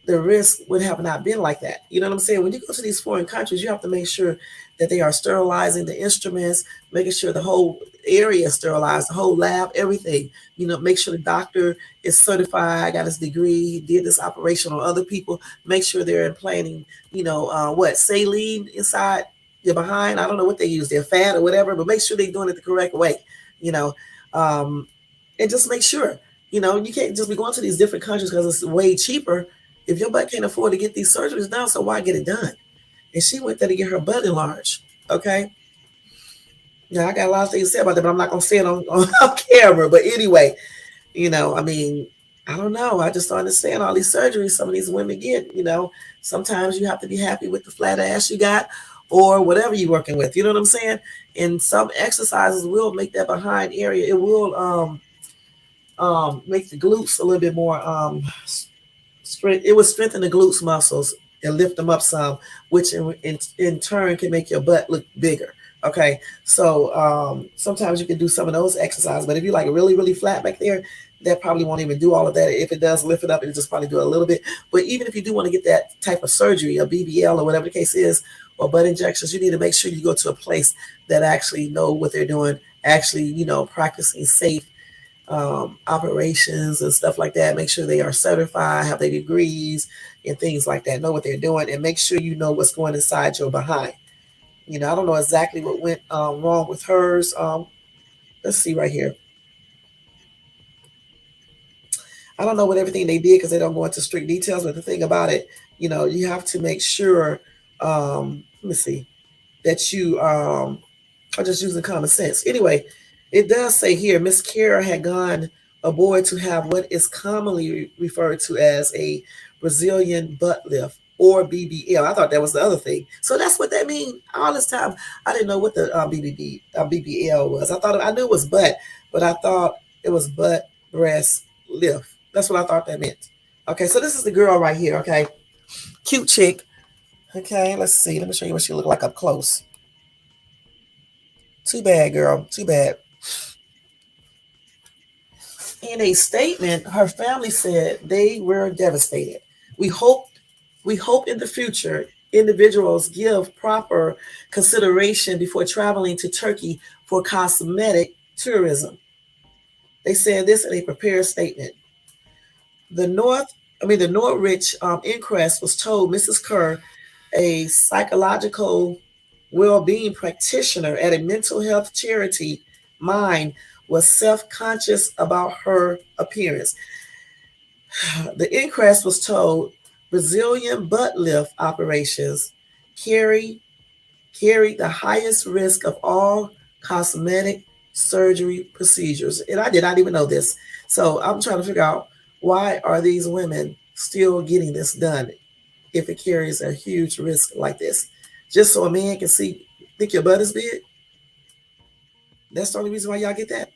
A: the risk would have not been like that. You know what I'm saying? When you go to these foreign countries, you have to make sure that they are sterilizing the instruments, making sure the whole area is sterilized, the whole lab, everything. You know, make sure the doctor is certified, got his degree, did this operation on other people. Make sure they're implanting, saline inside your behind. I don't know what they use, their fat or whatever, but make sure they're doing it the correct way. You know, and just make sure. You know, you can't just be going to these different countries because it's way cheaper. If your butt can't afford to get these surgeries done, so why get it done? And she went there to get her butt enlarged. Okay. Yeah, I got a lot of things to say about that, but I'm not gonna say it on camera. But anyway, I mean, I don't know. I just don't understand all these surgeries some of these women get. Sometimes you have to be happy with the flat ass you got, or whatever you're working with. You know what I'm saying? And some exercises will make that behind area. It will make the glutes a little bit more it would strengthen the glutes muscles and lift them up some, which in turn can make your butt look bigger. Okay, so sometimes you can do some of those exercises, but if you're like really, really flat back there, that probably won't even do all of that. If it does lift it up, it'll just probably do a little bit. But even if you do want to get that type of surgery, a BBL or whatever the case is, or butt injections, you need to make sure you go to a place that actually know what they're doing, actually, practicing safe operations and stuff like that. Make sure they are certified, have their degrees and things like that, know what they're doing, and make sure you know what's going inside your behind. I don't know exactly what went wrong with hers. Let's see right here. I don't know what everything they did because they don't go into strict details, but the thing about it, you have to make sure, let me see, that you, I'm just using common sense. Anyway, it does say here Miss Kara had gone aboard to have what is commonly referred to as a Brazilian butt lift or BBL. I thought that was the other thing. So that's what that means. All this time, I didn't know what the BBL was. I thought I knew it was butt, but I thought it was butt breast lift. That's what I thought that meant. Okay, so this is the girl right here. Okay, cute chick. Okay, let's see. Let me show you what she looked like up close. Too bad, girl. Too bad. In a statement, her family said they were devastated. We hope in the future individuals give proper consideration before traveling to Turkey for cosmetic tourism. They said this in a prepared statement. The Norwich inquest was told Mrs. Kerr, a psychological well-being practitioner at a mental health charity, Mind, was self-conscious about her appearance. The inquest was told Brazilian butt lift operations carry the highest risk of all cosmetic surgery procedures. And I did not even know this. So I'm trying to figure out, why are these women still getting this done if it carries a huge risk like this? Just so a man can think your butt is big? That's the only reason why y'all get that?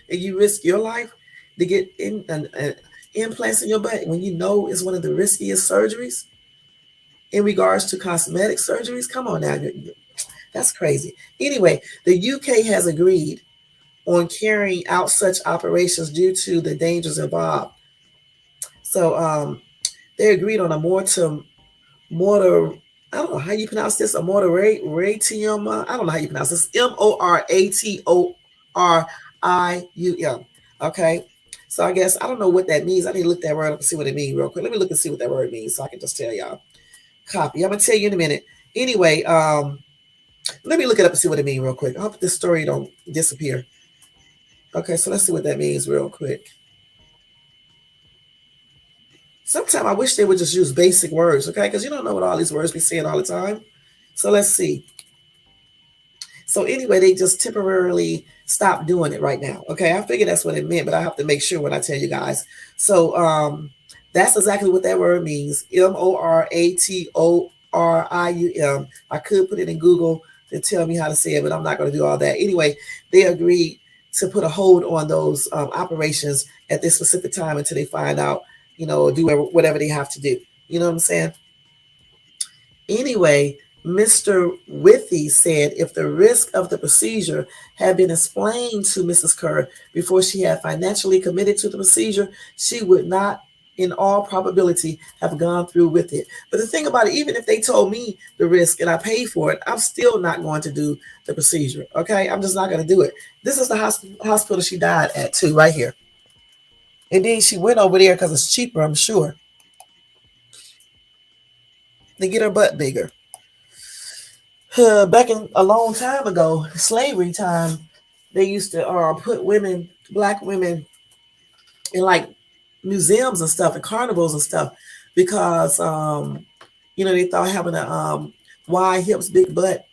A: And you risk your life to get implants in your butt when you know it's one of the riskiest surgeries in regards to cosmetic surgeries? Come on now. That's crazy. Anyway, the UK has agreed on carrying out such operations due to the dangers involved. So they agreed on a mortar, I don't know how you pronounce this, a mortarium. I don't know how you pronounce this. MORATORIUM. Okay. So I guess I don't know what that means. I need to look that word up and see what it means real quick. Let me look and see what that word means so I can just tell y'all. Copy. I'm gonna tell you in a minute. Anyway, let me look it up and see what it means real quick. I hope this story don't disappear. Okay, so let's see what that means real quick. Sometimes I wish they would just use basic words, okay? Because you don't know what all these words be saying all the time. So let's see. So anyway, they just temporarily stopped doing it right now. Okay, I figured that's what it meant, but I have to make sure when I tell you guys. So that's exactly what that word means. MORATORIUM. I could put it in Google to tell me how to say it, but I'm not going to do all that. Anyway, they agreed to put a hold on those operations at this specific time until they find out, do whatever they have to do. You know what I'm saying? Anyway, Mr. Withy said if the risk of the procedure had been explained to Mrs. Kerr before she had financially committed to the procedure, she would not, in all probability, have gone through with it. But the thing about it, even if they told me the risk and I paid for it, I'm still not going to do the procedure. Okay, I'm just not going to do it. This is the hospital she died at too, right here. And then she went over there because it's cheaper, I'm sure, to get her butt bigger. Back in a long time ago, slavery time, they used to put black women in like museums and stuff and carnivals and stuff because they thought having a wide hips, big butt,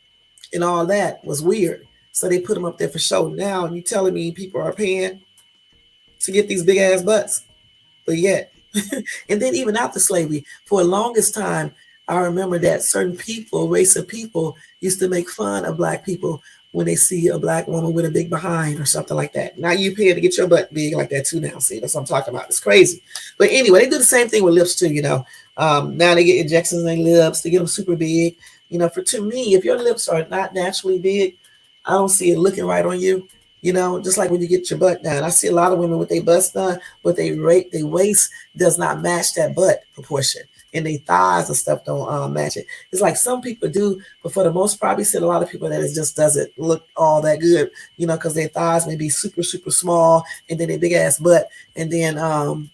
A: and all that was weird. So they put them up there for show. Now you telling me people are paying to get these big ass butts, but yet, and then even after slavery, for the longest time, I remember that certain race of people used to make fun of black people when they see a black woman with a big behind or something like that. Now you pay to get your butt big like that too now. See, that's what I'm talking about. It's crazy. But anyway, they do the same thing with lips too, Now they get injections in their lips to get them super big. To me, if your lips are not naturally big, I don't see it looking right on you. Just like when you get your butt done. I see a lot of women with their butts done, but their waist does not match that butt proportion. And their thighs and stuff don't match it. It's like some people do, but for the most part, we see a lot of people that it just doesn't look all that good, because their thighs may be super, super small, and then their big ass butt, and then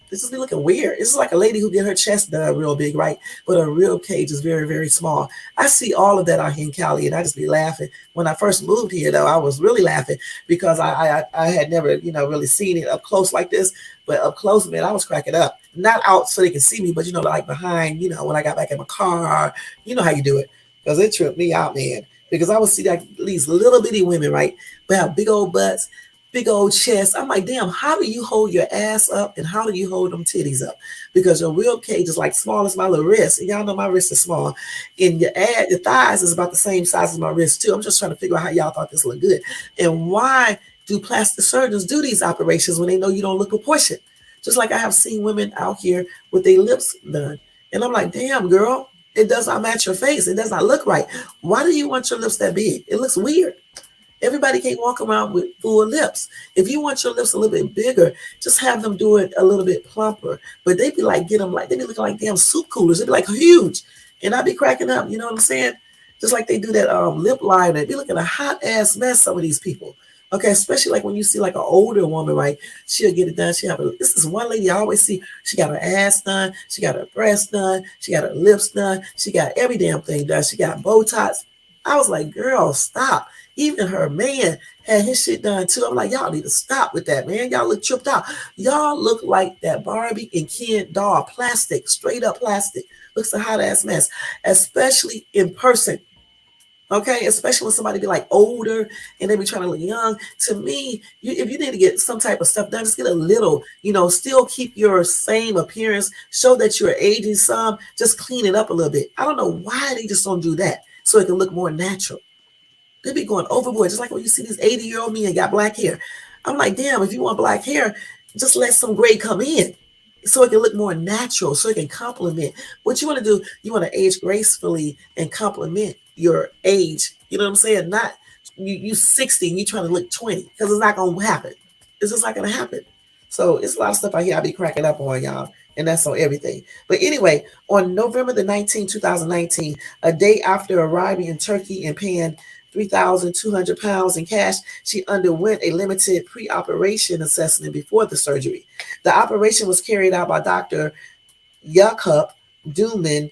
A: this just be looking weird. This is like a lady who get her chest done real big, right? But her rib cage is very, very small. I see all of that out here in Cali, and I just be laughing. When I first moved here, though, I was really laughing because I had never, really seen it up close like this. But up close, man, I was cracking up. Not out so they can see me, but, like behind, when I got back in my car, you know how you do it. Because it tripped me out, man. because I would see like these little bitty women, right, but have big old butts, big old chests. I'm like, damn, how do you hold your ass up and how do you hold them titties up? Because your real cage is like small as my little wrist, and y'all know my wrist is small, and your thighs is about the same size as my wrist too. I'm just trying to figure out how y'all thought this looked good, and why do plastic surgeons do these operations when they know you don't look proportioned? Just like I have seen women out here with their lips done, and I'm like, damn, girl, it does not match your face. It does not look right. Why do you want your lips that big? It looks weird. Everybody can't walk around with full lips. If you want your lips a little bit bigger, just have them do it a little bit plumper. But they be like, get them like, they be looking like damn soup coolers. They be like huge. And I be cracking up, you know what I'm saying? Just like they do that lip liner. They be looking a hot ass mess, some of these people. Okay, especially like when you see like an older woman, right? She'll get it done. This is one lady I always see. She got her ass done. She got her breasts done. She got her lips done. She got every damn thing done. She got Botox. I was like, girl, stop. Even her man had his shit done too. I'm like, y'all need to stop with that, man. Y'all look tripped out. Y'all look like that Barbie and Ken doll, plastic, straight up plastic. Looks a hot ass mess, especially in person. Okay, especially when somebody be like older and they be trying to look young. To me, if you need to get some type of stuff done, just get a little, still keep your same appearance, show that you're aging some, just clean it up a little bit. I don't know why they just don't do that so it can look more natural. They be going overboard, just like when you see these 80-year-old men got black hair. I'm like, damn, if you want black hair, just let some gray come in so it can look more natural, so it can complement. What you want to do, you want to age gracefully and complement your age. You know what I'm saying? Not you 60 and you trying to look 20, because it's not going to happen. It's just not going to happen. So it's a lot of stuff out here I be cracking up on, y'all. And that's on everything. But anyway, on November the 19th, 2019, a day after arriving in Turkey and paying 3,200 pounds in cash, she underwent a limited pre-operation assessment before the surgery. The operation was carried out by Dr. Jakob Duman,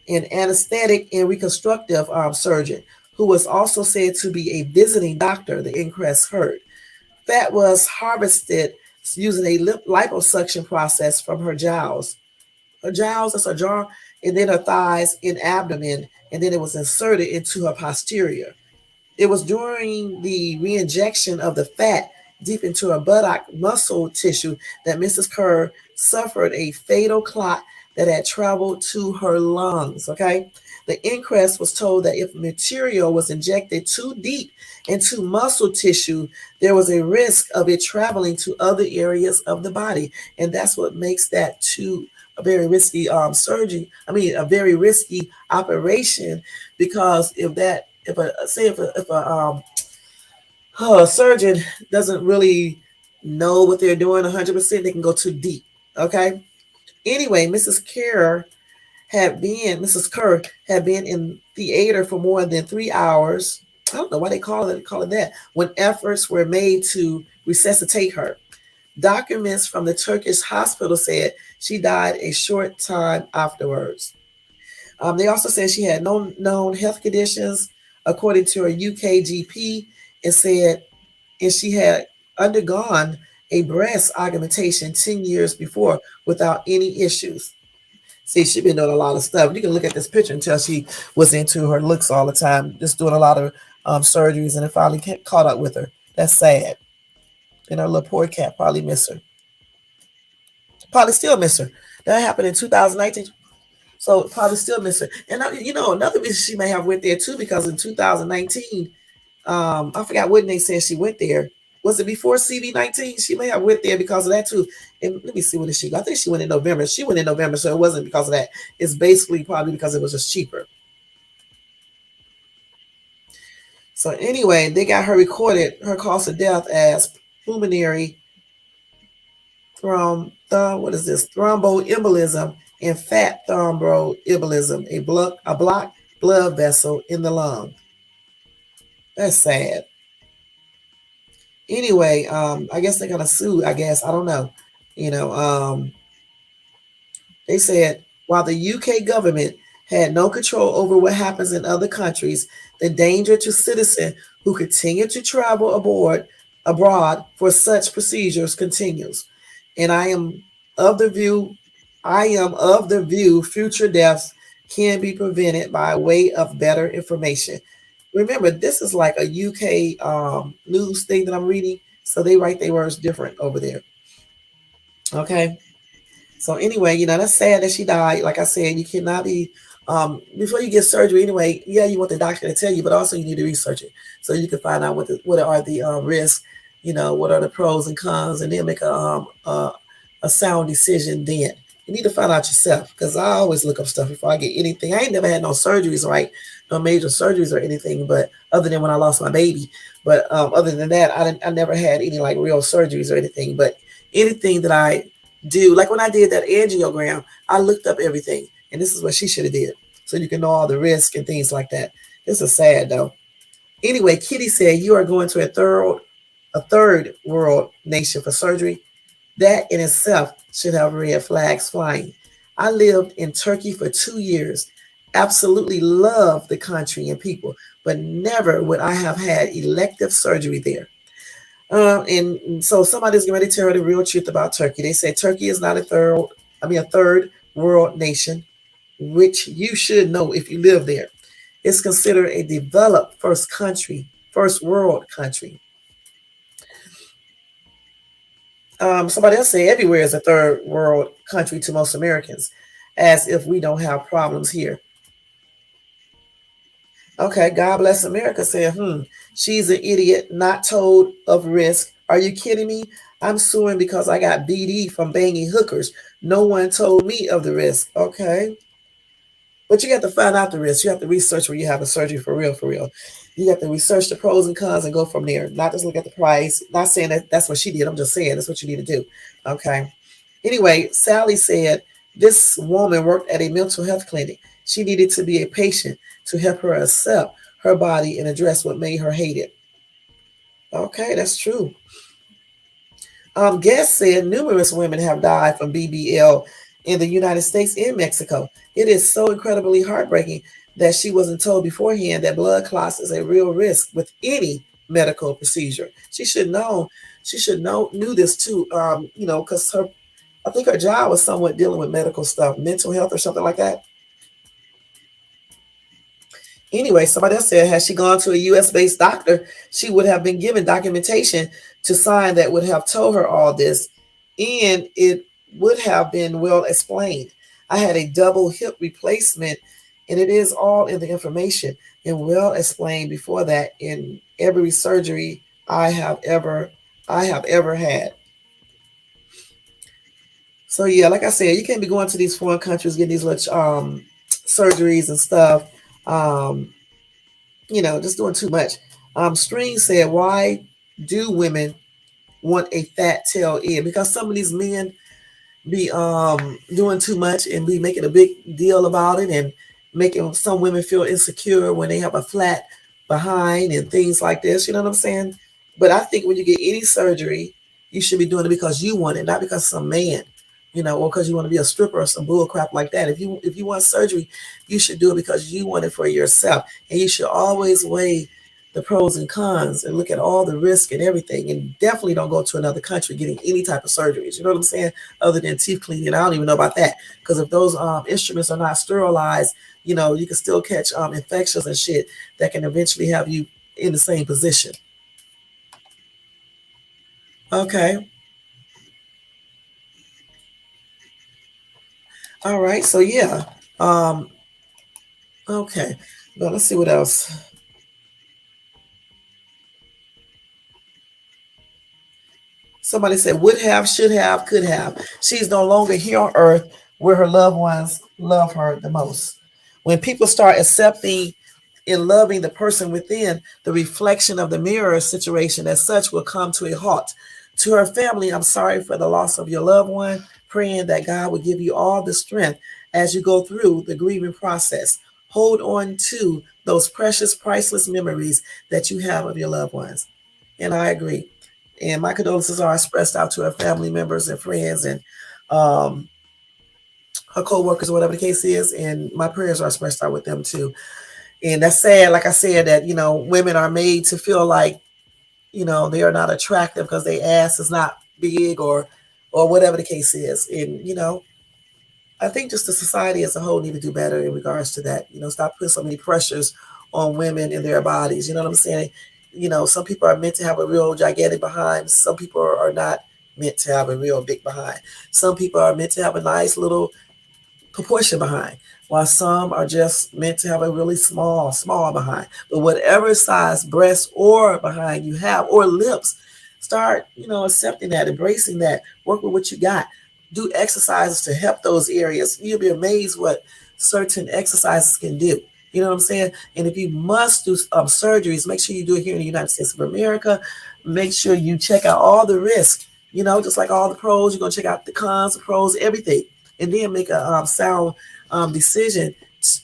A: an anesthetic and reconstructive surgeon, who was also said to be a visiting doctor, the inquest heard. Fat was harvested using a liposuction process from her jowls. Her jowls, that's her jaw, and then her thighs and abdomen, and then it was inserted into her posterior. It was during the reinjection of the fat deep into her buttock muscle tissue that Mrs. Kerr suffered a fatal clot that had traveled to her lungs, okay? The inquest was told that if material was injected too deep into muscle tissue, there was a risk of it traveling to other areas of the body. And that's what makes that a very risky surgery. I mean, a very risky operation, because if a surgeon doesn't really know what they're doing 100%, they can go too deep. Okay. Anyway, Mrs. Kerr had been in theater for more than 3 hours. I don't know why they call it that, when efforts were made to resuscitate her. Documents from the Turkish hospital said she died a short time afterwards. They also said she had no known health conditions, according to her UK GP, and she had undergone a breast augmentation 10 years before without any issues. See, she's been doing a lot of stuff. You can look at this picture and tell she was into her looks all the time, just doing a lot of surgeries, and it finally caught up with her. That's sad. And her little poor cat probably miss her. Probably still miss her. That happened in 2019. So probably still miss her. And another reason she may have went there too, because in 2019, I forgot when they said she went there. Was it before CV19? She may have went there because of that too. And let me see, when did she go? I think she went in November. She went in November, so it wasn't because of that. It's basically probably because it was just cheaper. So anyway, they got her recorded, her cause of death as pulmonary thromboembolism and fat thromboembolism, a blocked blood vessel in the lung. That's sad. Anyway, I guess they're gonna sue. I guess, I don't know. They said while the UK government had no control over what happens in other countries, the danger to citizens who continue to travel abroad for such procedures continues. And I am of the view future deaths can be prevented by way of better information. Remember, this is like a UK news thing that I'm reading, so they write their words different over there. Okay. So anyway, that's sad that she died. Like I said, you cannot be before you get surgery anyway. Yeah, you want the doctor to tell you, but also you need to research it so you can find out what are the risks. What are the pros and cons, and then make a sound decision. Then you need to find out yourself, because I always look up stuff before I get anything. I ain't never had no surgeries, right? No major surgeries or anything, but other than when I lost my baby. But other than that, I never had any like real surgeries or anything. But anything that I do, like when I did that angiogram, I looked up everything, and this is what she should have did, so you can know all the risk and things like that. This is sad though. Anyway, Kitty said you are going to a third world nation for surgery. That in itself should have red flags flying. I lived in Turkey for 2 years. Absolutely love the country and people, but never would I have had elective surgery there. And so somebody's going to tell her the real truth about Turkey. They say Turkey is not a third world nation, which you should know if you live there. It's considered a developed first world country. Somebody else say everywhere is a third world country to most Americans, as if we don't have problems here. Okay, God bless America said, she's an idiot, not told of risk. Are you kidding me? I'm suing because I got BD from banging hookers. No one told me of the risk. Okay. But you have to find out the risk. You have to research where you have a surgery for real, for real. You have to research the pros and cons and go from there. Not just look at the price. Not saying that that's what she did. I'm just saying that's what you need to do. Okay. Anyway, Sally said this woman worked at a mental health clinic. She needed to be a patient to help her accept her body and address what made her hate it. Okay, that's true. Guest said numerous women have died from BBL in the United States and Mexico. It is so incredibly heartbreaking that she wasn't told beforehand that blood clots is a real risk with any medical procedure. She should know. She should knew this too. Because I think her job was somewhat dealing with medical stuff, mental health or something like that. Anyway, somebody else said, had she gone to a U.S. based doctor, she would have been given documentation to sign that would have told her all this, and it would have been well explained. I had a double hip replacement, and it is all in the information and well explained before that in every surgery I have ever had. So yeah, like I said, you can't be going to these foreign countries getting these little surgeries and stuff. Just doing too much. String said, why do women want a fat tail end? Because some of these men be doing too much and be making a big deal about it, and making some women feel insecure when they have a flat behind and things like this. You know what I'm saying? But I think when you get any surgery, you should be doing it because you want it, not because some man, or because you want to be a stripper or some bull crap like that. If you want surgery, you should do it because you want it for yourself. And you should always weigh the pros and cons and look at all the risk and everything. And definitely don't go to another country getting any type of surgeries. You know what I'm saying? Other than teeth cleaning. I don't even know about that. Because if those instruments are not sterilized, you can still catch infections and shit that can eventually have you in the same position. Okay. All right. So yeah. Okay. Well, let's see what else. Somebody said would have, should have, could have. She's no longer here on earth where her loved ones love her the most. When people start accepting and loving the person within, the reflection of the mirror situation as such will come to a halt. To her family, I'm sorry for the loss of your loved one, praying that God will give you all the strength as you go through the grieving process. Hold on to those precious, priceless memories that you have of your loved ones. And I agree. And my condolences are expressed out to her family members and friends and um, her co-workers or whatever the case is. And my prayers are expressed out with them too. And that's sad, like I said, that, women are made to feel like, they are not attractive because their ass is not big or whatever the case is. And, I think just the society as a whole need to do better in regards to that. Stop putting so many pressures on women and their bodies. You know what I'm saying? Some people are meant to have a real gigantic behind. Some people are not meant to have a real big behind. Some people are meant to have a nice little proportion behind, while some are just meant to have a really small behind. But whatever size breast or behind you have, or lips, start, accepting that, embracing that, work with what you got. Do exercises to help those areas. You'll be amazed what certain exercises can do. You know what I'm saying? And if you must do surgeries, make sure you do it here in the United States of America. Make sure you check out all the risks, just like all the pros. You're going to check out the cons, the pros, everything, and then make a sound decision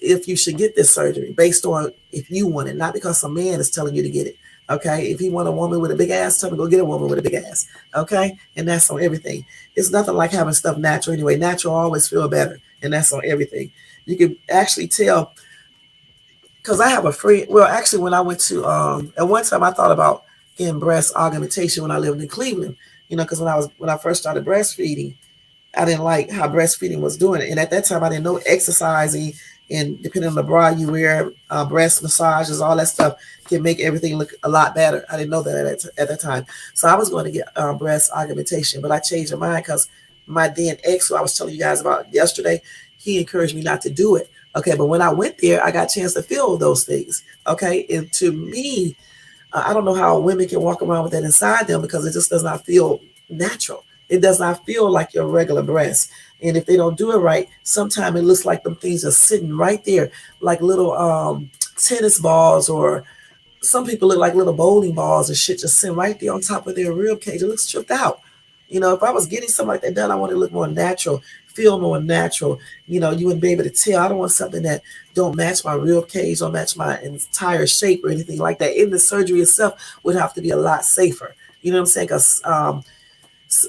A: if you should get this surgery based on if you want it, not because some man is telling you to get it. Okay, if you want a woman with a big ass, tell me go get a woman with a big ass. Okay, and that's on everything. It's nothing like having stuff natural anyway. Natural always feel better, and that's on everything. You can actually tell, because I have a friend. Well, actually, when I went to at one time I thought about getting breast augmentation when I lived in Cleveland. Because when I first started breastfeeding, I didn't like how breastfeeding was doing it. And at that time, I didn't know exercising, and depending on the bra you wear, breast massages, all that stuff can make everything look a lot better. I didn't know that at that time. So I was going to get breast augmentation, but I changed my mind because my then ex, who I was telling you guys about yesterday, he encouraged me not to do it. Okay, but when I went there, I got a chance to feel those things. Okay, and to me, I don't know how women can walk around with that inside them, because it just does not feel natural. It does not feel like your regular breast. And if they don't do it right, sometimes it looks like them things are sitting right there, like little tennis balls, or some people look like little bowling balls and shit just sitting right there on top of their rib cage. It looks stripped out. If I was getting something like that done, I want to look more natural, feel more natural. You wouldn't be able to tell. I don't want something that don't match my rib cage, don't match my entire shape or anything like that. And the surgery itself would have to be a lot safer. You know what I'm saying? Because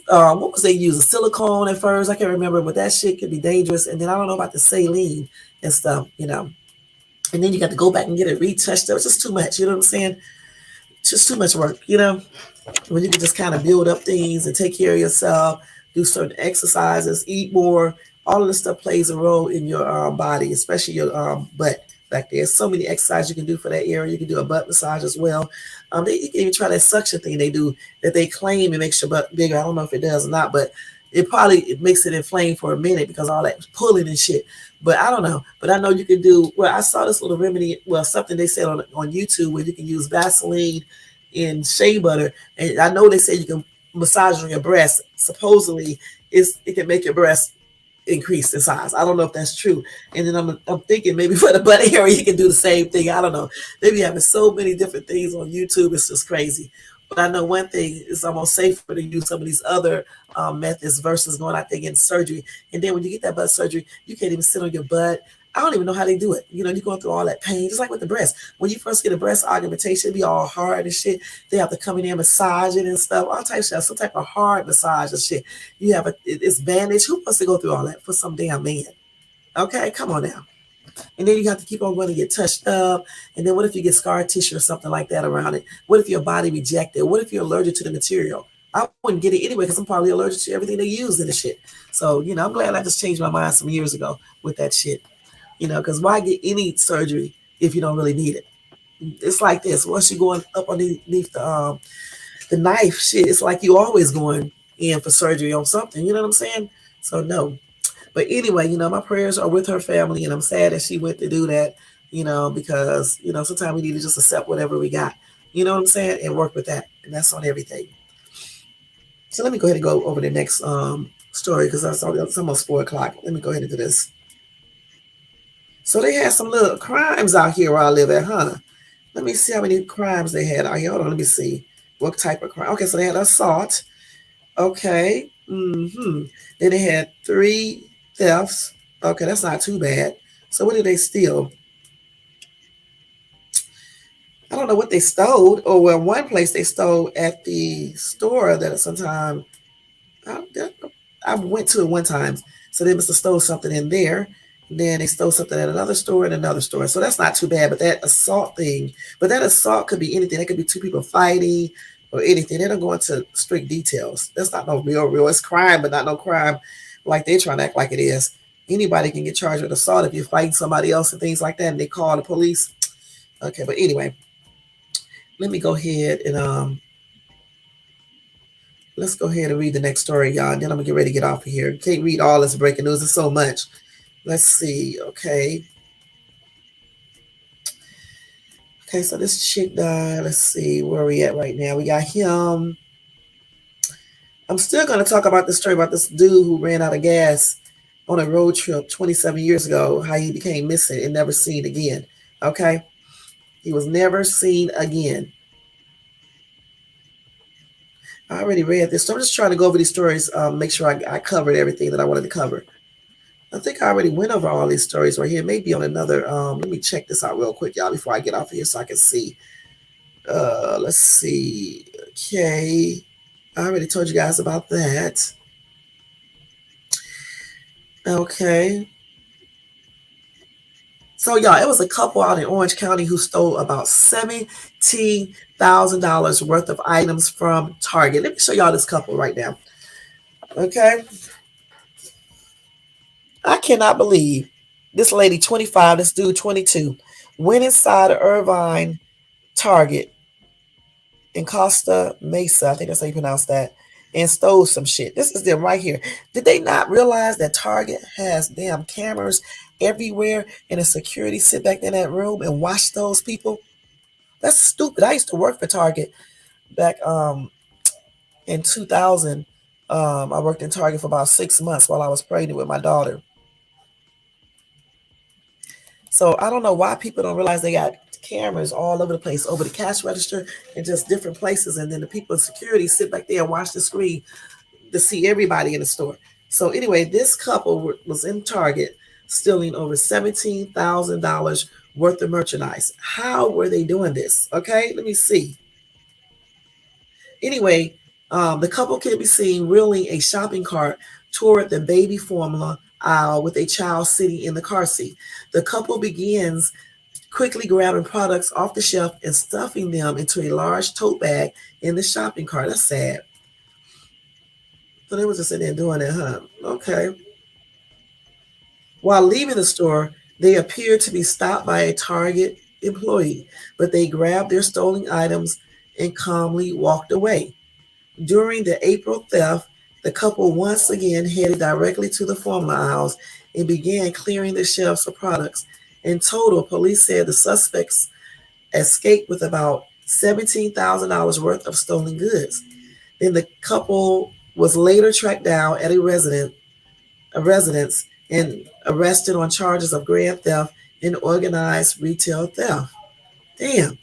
A: what was they using? Silicone at first. I can't remember, but that shit could be dangerous. And then I don't know about the saline and stuff, And then you got to go back and get it retouched. It was just too much. You know what I'm saying? Just too much work, when you can just kind of build up things and take care of yourself, do certain exercises, eat more. All of this stuff plays a role in your body, especially your butt back there. So many exercises you can do for that area. You can do a butt massage as well. You can even try that suction thing they do that they claim it makes your butt bigger. I don't know if it does or not, but it makes it inflamed for a minute because all that pulling and shit. But I don't know. But I know you can do, I saw this little remedy, something they said on YouTube where you can use Vaseline and shea butter. And I know they say you can massage on your breast. Supposedly, it can make your breast increase in size. I don't know if that's true. And then I'm thinking maybe for the butt area, you can do the same thing. I don't know. They be having so many different things on YouTube. It's just crazy. But I know one thing is almost safer to use some of these other methods versus going out there getting surgery. And then when you get that butt surgery, you can't even sit on your butt. I don't even know how they do it. You're going through all that pain, just like with the breast. When you first get a breast augmentation, it be all hard and shit. They have to come in there and massage it and stuff, all types of stuff, some type of hard massage and shit. You have it's bandage. Who wants to go through all that for some damn man? Okay, come on now. And then you have to keep on going to get touched up. And then what if you get scar tissue or something like that around it? What if your body rejected? What if you're allergic to the material? I wouldn't get it anyway because I'm probably allergic to everything they use in the shit. So, I'm glad I just changed my mind some years ago with that shit. Because why get any surgery if you don't really need it? It's like this. Once you're going up underneath the knife, shit, it's like you always going in for surgery on something. You know what I'm saying? So, no. But anyway, my prayers are with her family, and I'm sad that she went to do that, because, sometimes we need to just accept whatever we got, you know what I'm saying, and work with that. And that's on everything. So let me go ahead and go over the next story because it's almost 4 o'clock. Let me go ahead and do this. So they had some little crimes out here where I live at, huh? Let me see how many crimes they had out here. Hold on, let me see what type of crime. Okay, so they had assault. Okay. Then they had 3 thefts. Okay, that's not too bad. So what did they steal? I don't know what they stole. Or well, one place they stole at the store that sometime I went to it one time. So they must have stole something in there. Then they stole something at another store and another store. So that's not too bad. But that assault could be anything. It could be 2 people fighting or anything. They don't go into strict details. That's not no real. It's crime, but not no crime like they trying to act like it is. Anybody can get charged with assault if you're fighting somebody else and things like that, and they call the police. Okay, but anyway, let me go ahead and let's go ahead and read the next story, y'all. And then I'm gonna get ready to get off of here. Can't read all this breaking news. There's so much. Let's see. Okay. Okay, so this chick died. Let's see where we at right now. We got him. I'm still gonna talk about this story about this dude who ran out of gas on a road trip 27 years ago, how he became missing and never seen again. Okay. He was never seen again. I already read this, so I'm just trying to go over these stories, make sure I covered everything that I wanted to cover. I think I already went over all these stories right here. Maybe on another. Let me check this out real quick, y'all, before I get off of here, so I can see. Let's see. Okay, I already told you guys about that. Okay. So y'all, it was a couple out in Orange County who stole about $17,000 worth of items from Target. Let me show y'all this couple right now. Okay. I cannot believe this lady 25, this dude 22, went inside of Irvine Target in Costa Mesa, I think that's how you pronounce that, and stole some shit. This is them right here. Did they not realize that Target has damn cameras everywhere and a security sit back in that room and watch those people? That's stupid. I used to work for Target back in 2000. I worked in Target for about 6 months while I was pregnant with my daughter. So I don't know why people don't realize they got cameras all over the place, over the cash register and just different places. And then the people in security sit back there and watch the screen to see everybody in the store. So anyway, this couple was in Target stealing over $17,000 worth of merchandise. How were they doing this? Okay, let me see. Anyway, the couple can be seen wheeling a shopping cart toward the baby formula aisle with a child sitting in the car seat. The couple begins quickly grabbing products off the shelf and stuffing them into a large tote bag in the shopping cart. That's sad. So they were just sitting there doing it, huh? Okay. While leaving the store, they appeared to be stopped by a Target employee, but they grabbed their stolen items and calmly walked away. During the April theft, the couple once again headed directly to the formula aisles and began clearing the shelves of products. In total, police said the suspects escaped with about $17,000 worth of stolen goods. Then the couple was later tracked down at a residence and arrested on charges of grand theft and organized retail theft. Damn,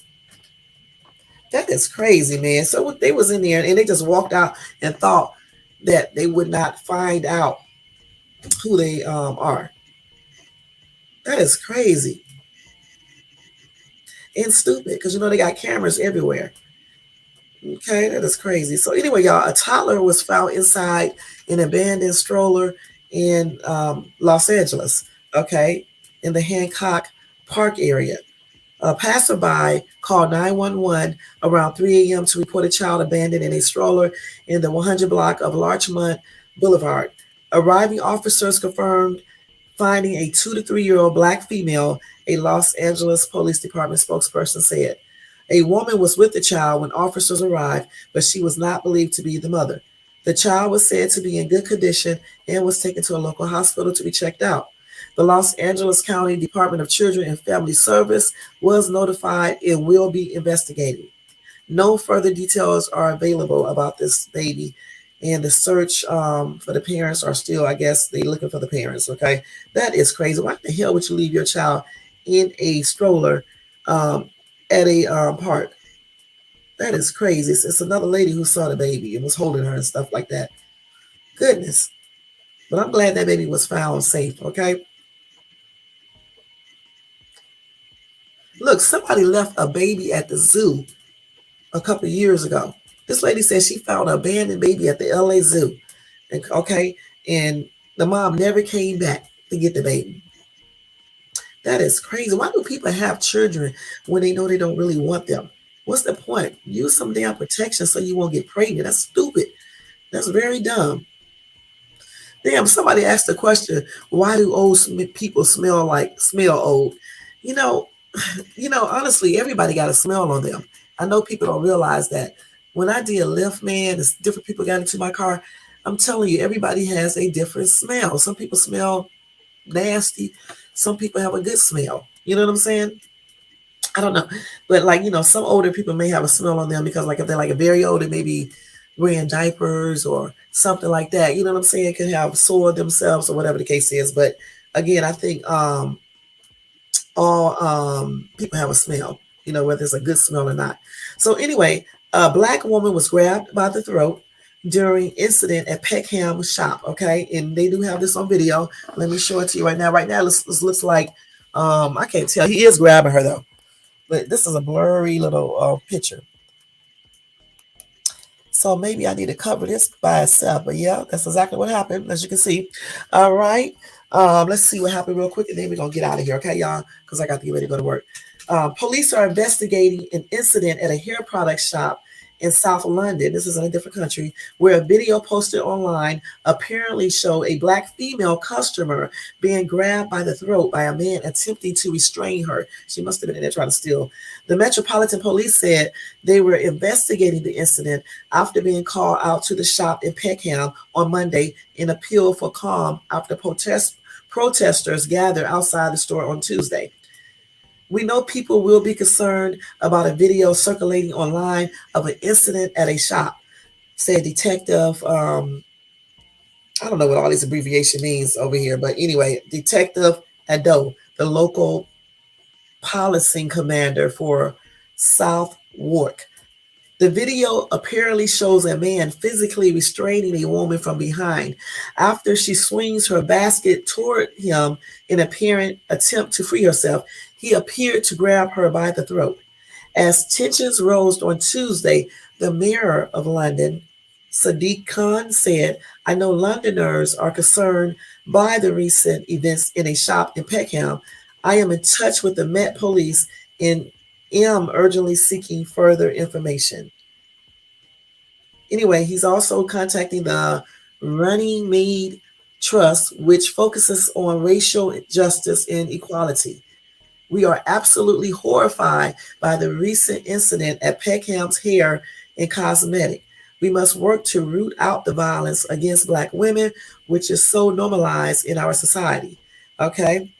A: that is crazy, man. So they was in there and they just walked out and thought that they would not find out who they are. That is crazy and stupid because they got cameras everywhere. Okay, that is crazy. So anyway, y'all, a toddler was found inside an abandoned stroller in Los Angeles. Okay, in the Hancock Park area. A passerby called 911 around 3 a.m. to report a child abandoned in a stroller in the 100 block of Larchmont Boulevard. Arriving officers confirmed finding a 2 to 3-year-old black female, a Los Angeles Police Department spokesperson said. A woman was with the child when officers arrived, but she was not believed to be the mother. The child was said to be in good condition and was taken to a local hospital to be checked out. The Los Angeles County Department of Children and Family Service was notified and will be investigating. No further details are available about this baby, and the search for the parents are still, I guess, they're looking for the parents, okay? That is crazy. Why the hell would you leave your child in a stroller at a park? That is crazy. It's another lady who saw the baby and was holding her and stuff like that. Goodness. But I'm glad that baby was found safe, okay? Look, somebody left a baby at the zoo a couple of years ago. This lady said she found an abandoned baby at the LA Zoo. And, okay, and the mom never came back to get the baby. That is crazy. Why do people have children when they know they don't really want them? What's the point? Use some damn protection so you won't get pregnant. That's stupid. That's very dumb. Damn, somebody asked the question, why do old people smell old? You know, honestly, everybody got a smell on them. I know people don't realize that. When I did Lyft, man, it's different people got into my car. I'm telling you, everybody has a different smell. Some people smell nasty. Some people have a good smell. You know what I'm saying? I don't know. But like, some older people may have a smell on them because like if they're like a very old, maybe wearing diapers or something like that. You know what I'm saying? Can have soiled themselves or whatever the case is. But again, I think all people have a smell, whether it's a good smell or not. So anyway, a black woman was grabbed by the throat during incident at Peckham shop. Okay, and they do have this on video. Let me show it to you right now. Right now, this looks like I can't tell. He is grabbing her though, but this is a blurry little picture. So maybe I need to cover this by itself. But yeah, that's exactly what happened, as you can see. All right. Let's see what happened real quick, and then we're going to get out of here, okay, y'all? Because I got to get ready to go to work. Police are investigating an incident at a hair product shop in South London. This is in a different country, where a video posted online apparently showed a black female customer being grabbed by the throat by a man attempting to restrain her. She must have been in there trying to steal. The Metropolitan Police said they were investigating the incident after being called out to the shop in Peckham on Monday in appeal for calm after protesters gathered outside the store on Tuesday. We know people will be concerned about a video circulating online of an incident at a shop, said Detective. I don't know what all this abbreviation means over here, but anyway, Detective Ado, the local policing commander for South Wark. The video apparently shows a man physically restraining a woman from behind after she swings her basket toward him in an apparent attempt to free herself. He appeared to grab her by the throat. As tensions rose on Tuesday, the mayor of London, Sadiq Khan, said, I know Londoners are concerned by the recent events in a shop in Peckham. I am in touch with the Met Police and am urgently seeking further information. Anyway, he's also contacting the Runnymede Trust, which focuses on racial justice and equality. We are absolutely horrified by the recent incident at Peckham's Hair and Cosmetic. We must work to root out the violence against Black women, which is so normalized in our society. Okay?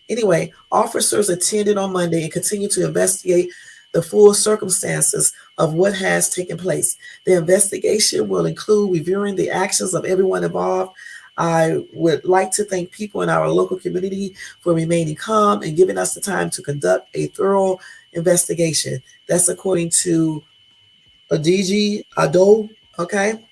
A: Anyway, officers attended on Monday and continue to investigate the full circumstances of what has taken place. The investigation will include reviewing the actions of everyone involved. I would like to thank people in our local community for remaining calm and giving us the time to conduct a thorough investigation. That's according to Adiji Ado, okay?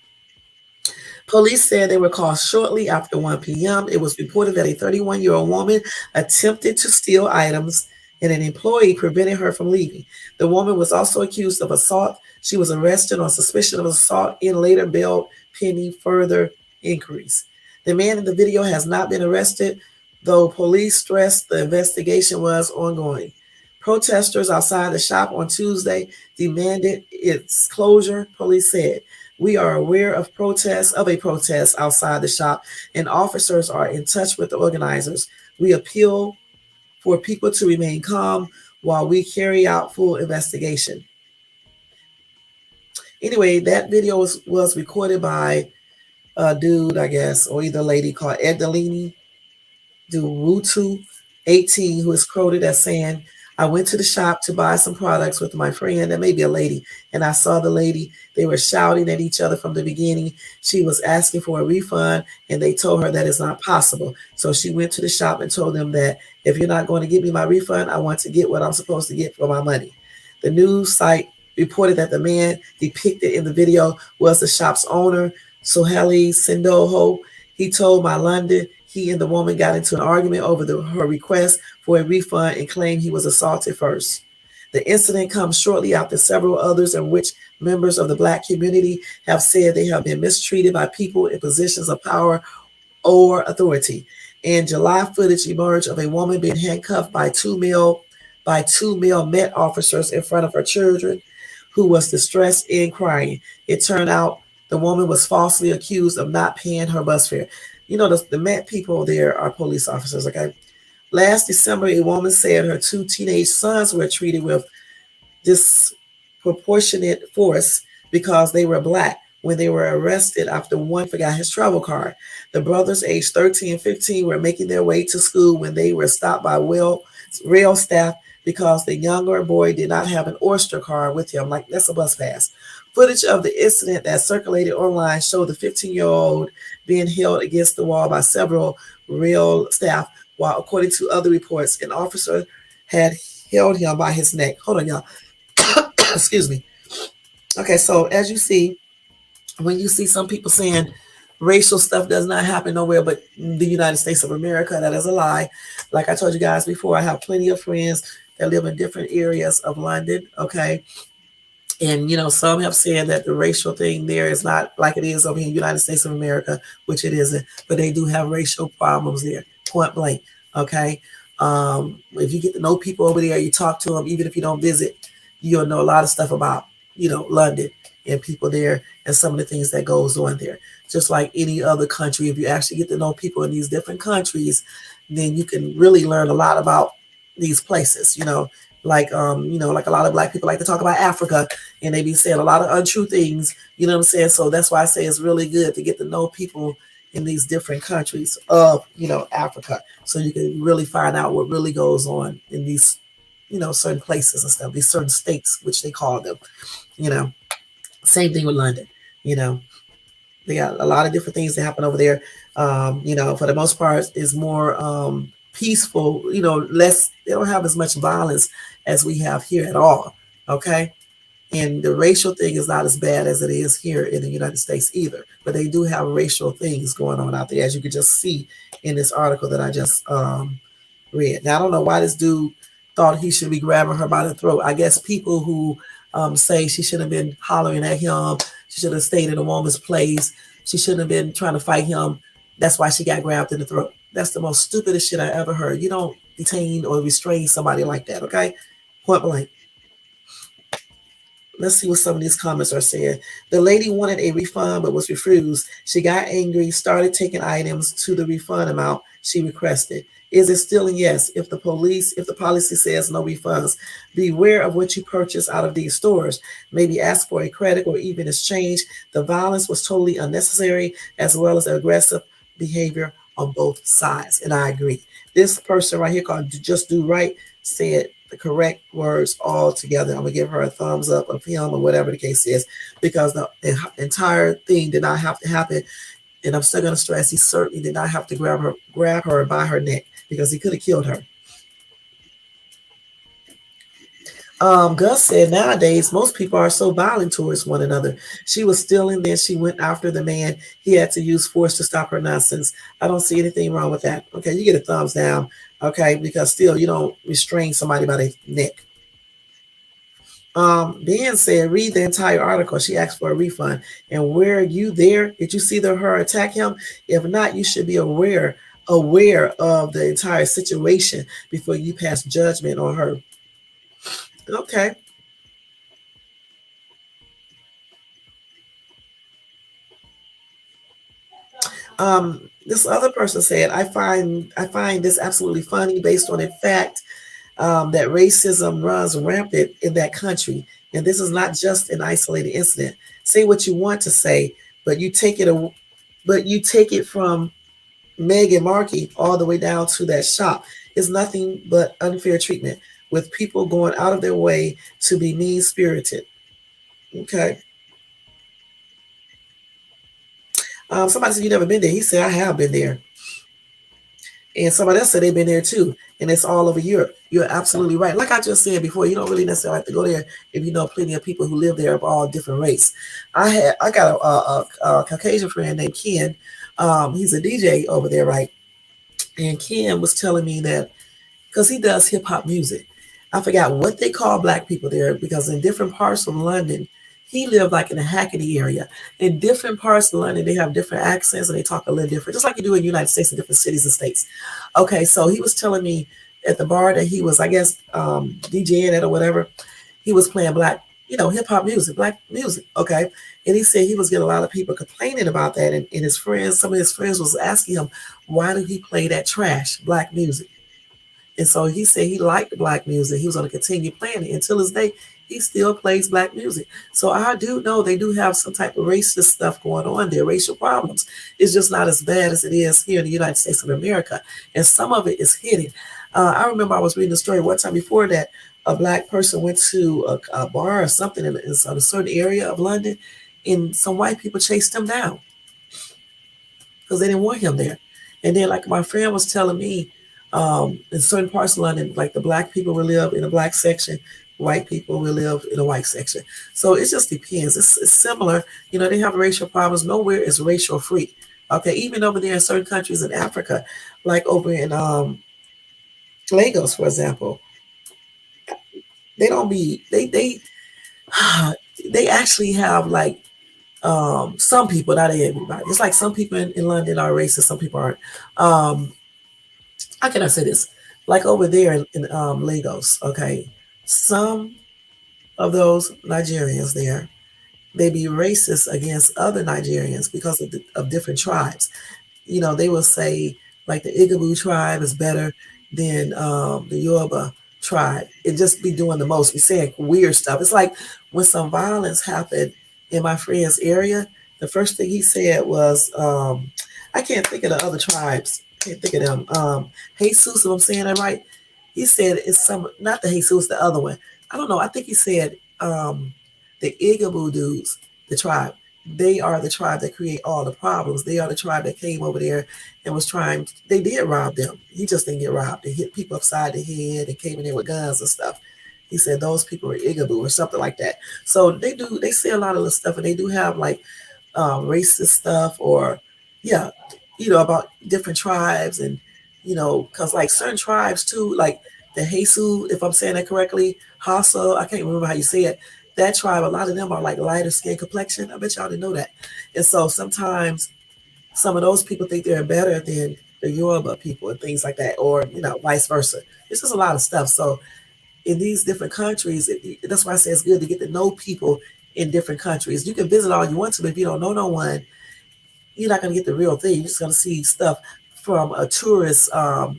A: Police said they were called shortly after 1 p.m. It was reported that a 31-year-old woman attempted to steal items and an employee prevented her from leaving. The woman was also accused of assault. She was arrested on suspicion of assault and later bailed pending further inquiries. The man in the video has not been arrested, though police stressed the investigation was ongoing. Protesters outside the shop on Tuesday demanded its closure, police said. We are aware of a protest outside the shop, and officers are in touch with the organizers. We appeal for people to remain calm while we carry out full investigation. Anyway, that video was recorded by a dude, I guess, or either a lady called Edalini Durutu, 18, who is quoted as saying, I went to the shop to buy some products with my friend, and maybe a lady, and I saw the lady. They were shouting at each other from the beginning. She was asking for a refund, and they told her that it's not possible. So she went to the shop and told them that if you're not going to give me my refund, I want to get what I'm supposed to get for my money. The news site reported that the man depicted in the video was the shop's owner, Soheli Sindoho. He told My London he and the woman got into an argument over her request for a refund and claimed he was assaulted first. The incident comes shortly after several others in which members of the Black community have said they have been mistreated by people in positions of power or authority. In July, footage emerged of a woman being handcuffed by two male Met officers in front of her children, who was distressed and crying. It turned out the woman was falsely accused of not paying her bus fare. You know, the Met people there are police officers, okay? Last December, a woman said her 2 teenage sons were treated with disproportionate force because they were Black when they were arrested after one forgot his travel card. The brothers, aged 13 and 15, were making their way to school when they were stopped by rail staff because the younger boy did not have an Oyster card with him. Like, that's a bus pass. Footage of the incident that circulated online showed the 15-year-old being held against the wall by several rail staff, while, according to other reports, an officer had held him by his neck. Hold on, y'all. Excuse me. Okay, so as you see, when you see some people saying racial stuff does not happen nowhere but the United States of America, that is a lie. Like I told you guys before, I have plenty of friends that live in different areas of London, okay? And, you know, some have said that the racial thing there is not like it is over here in the United States of America, which it isn't, but they do have racial problems there, point blank, okay? If you get to know people over there, you talk to them, even if you don't visit, you'll know a lot of stuff about, you know, London and people there and some of the things that goes on there. Just like any other country, if you actually get to know people in these different countries, then you can really learn a lot about these places, you know, like like a lot of Black people like to talk about Africa and they be saying a lot of untrue things, you know what I'm saying? So that's why I say it's really good to get to know people in these different countries of, you know, Africa. So you can really find out what really goes on in these, you know, certain places and stuff, these certain states, which they call them, you know. Same thing with London, you know. They got a lot of different things that happen over there. You know, for the most part, is more peaceful, you know, less, they don't have as much violence as we have here at all. Okay. And the racial thing is not as bad as it is here in the United States either. But they do have racial things going on out there, as you could just see in this article that I just read. Now, I don't know why this dude thought he should be grabbing her by the throat. I guess people who say she shouldn't have been hollering at him, she should have stayed in a woman's place, she shouldn't have been trying to fight him. That's why she got grabbed in the throat. That's the most stupidest shit I ever heard. You don't detain or restrain somebody like that, okay? Point blank. Let's see what some of these comments are saying. The lady wanted a refund but was refused. She got angry, started taking items to the refund amount she requested. Is it stealing? Yes. If the policy says no refunds, beware of what you purchase out of these stores. Maybe ask for a credit or even exchange. The violence was totally unnecessary, as well as aggressive behavior on both sides. And I agree. This person right here called Just Do Right said the correct words all together. I'm gonna give her a thumbs up of him or whatever the case is, because the entire thing did not have to happen. And I'm still gonna stress, he certainly did not have to grab her by her neck, because he could have killed her. Gus said nowadays most people are so violent towards one another. She was stealing, then she went after the man. He had to use force to stop her nonsense. I don't see anything wrong with that. Okay, you get a thumbs down. Okay, because still you don't restrain somebody by their neck. Ben said, read the entire article. She asked for a refund. And were you there? Did you see her attack him? If not, you should be aware of the entire situation before you pass judgment on her. Okay. This other person said, I find this absolutely funny based on the fact that racism runs rampant in that country. And this is not just an isolated incident. Say what you want to say, but you take it from Meg and Marky all the way down to that shop. It's nothing but unfair treatment, with people going out of their way to be mean-spirited. Okay. Somebody said, you never been there. He said, I have been there. And somebody else said they've been there too. And it's all over Europe. You're absolutely right. Like I just said before, you don't really necessarily have to go there if you know plenty of people who live there of all different race. I got a Caucasian friend named Ken. He's a DJ over there, right? And Ken was telling me that, because he does hip hop music, I forgot what they call Black people there, because in different parts of London, he lived like in the Hackney area. In different parts of London, they have different accents and they talk a little different, just like you do in the United States in different cities and states. Okay, so he was telling me at the bar that he was, I guess, DJing at or whatever, he was playing Black, hip hop music, Black music. Okay. And he said he was getting a lot of people complaining about that. And some of his friends was asking him, why do he play that trash Black music? And so he said he liked black music. He was going to continue playing it until his day. He still plays black music. So I do know they do have some type of racist stuff going on there, racial problems. It's just not as bad as it is here in the United States of America. And some of it is hidden. I remember I was reading a story one time before that a black person went to a bar or something in a certain area of London, and some white people chased him down because they didn't want him there. And then, like my friend was telling me, in certain parts of London, like the black people will live in a black section, white people will live in a white section. So it just depends. It's similar. You know, they have racial problems. Nowhere is racial free. Okay, even over there in certain countries in Africa, like over in Lagos, for example, they don't be they actually have like some people, not everybody. It's like some people in London are racist, some people aren't. How can I say this? Like over there in Lagos, okay, some of those Nigerians there, they be racist against other Nigerians because of different tribes. You know, they will say like the Igbo tribe is better than the Yoruba tribe. It just be doing the most, be saying weird stuff. It's like when some violence happened in my friend's area, the first thing he said was, I can't think of the other tribes. Can't think of them. Jesus, if I'm saying that right, he said it's some, not the Jesus, the other one. I don't know. I think he said the Igbo dudes, the tribe. They are the tribe that create all the problems. They are the tribe that came over there and was trying. They did rob them. He just didn't get robbed. They hit people upside the head and came in there with guns and stuff. He said those people were Igbo or something like that. So they say a lot of the stuff, and they do have like racist stuff or yeah, you know, about different tribes and because like certain tribes too, like the Hesu, if I'm saying that correctly, Hasa, I can't remember how you say it. That tribe, a lot of them are like lighter skin complexion. I bet y'all didn't know that. And so sometimes some of those people think they're better than the Yoruba people and things like that, or vice versa. It's just a lot of stuff. So in these different countries, that's why I say it's good to get to know people in different countries. You can visit all you want to, but if you don't know no one, you're not going to get the real thing. You're just going to see stuff from a tourist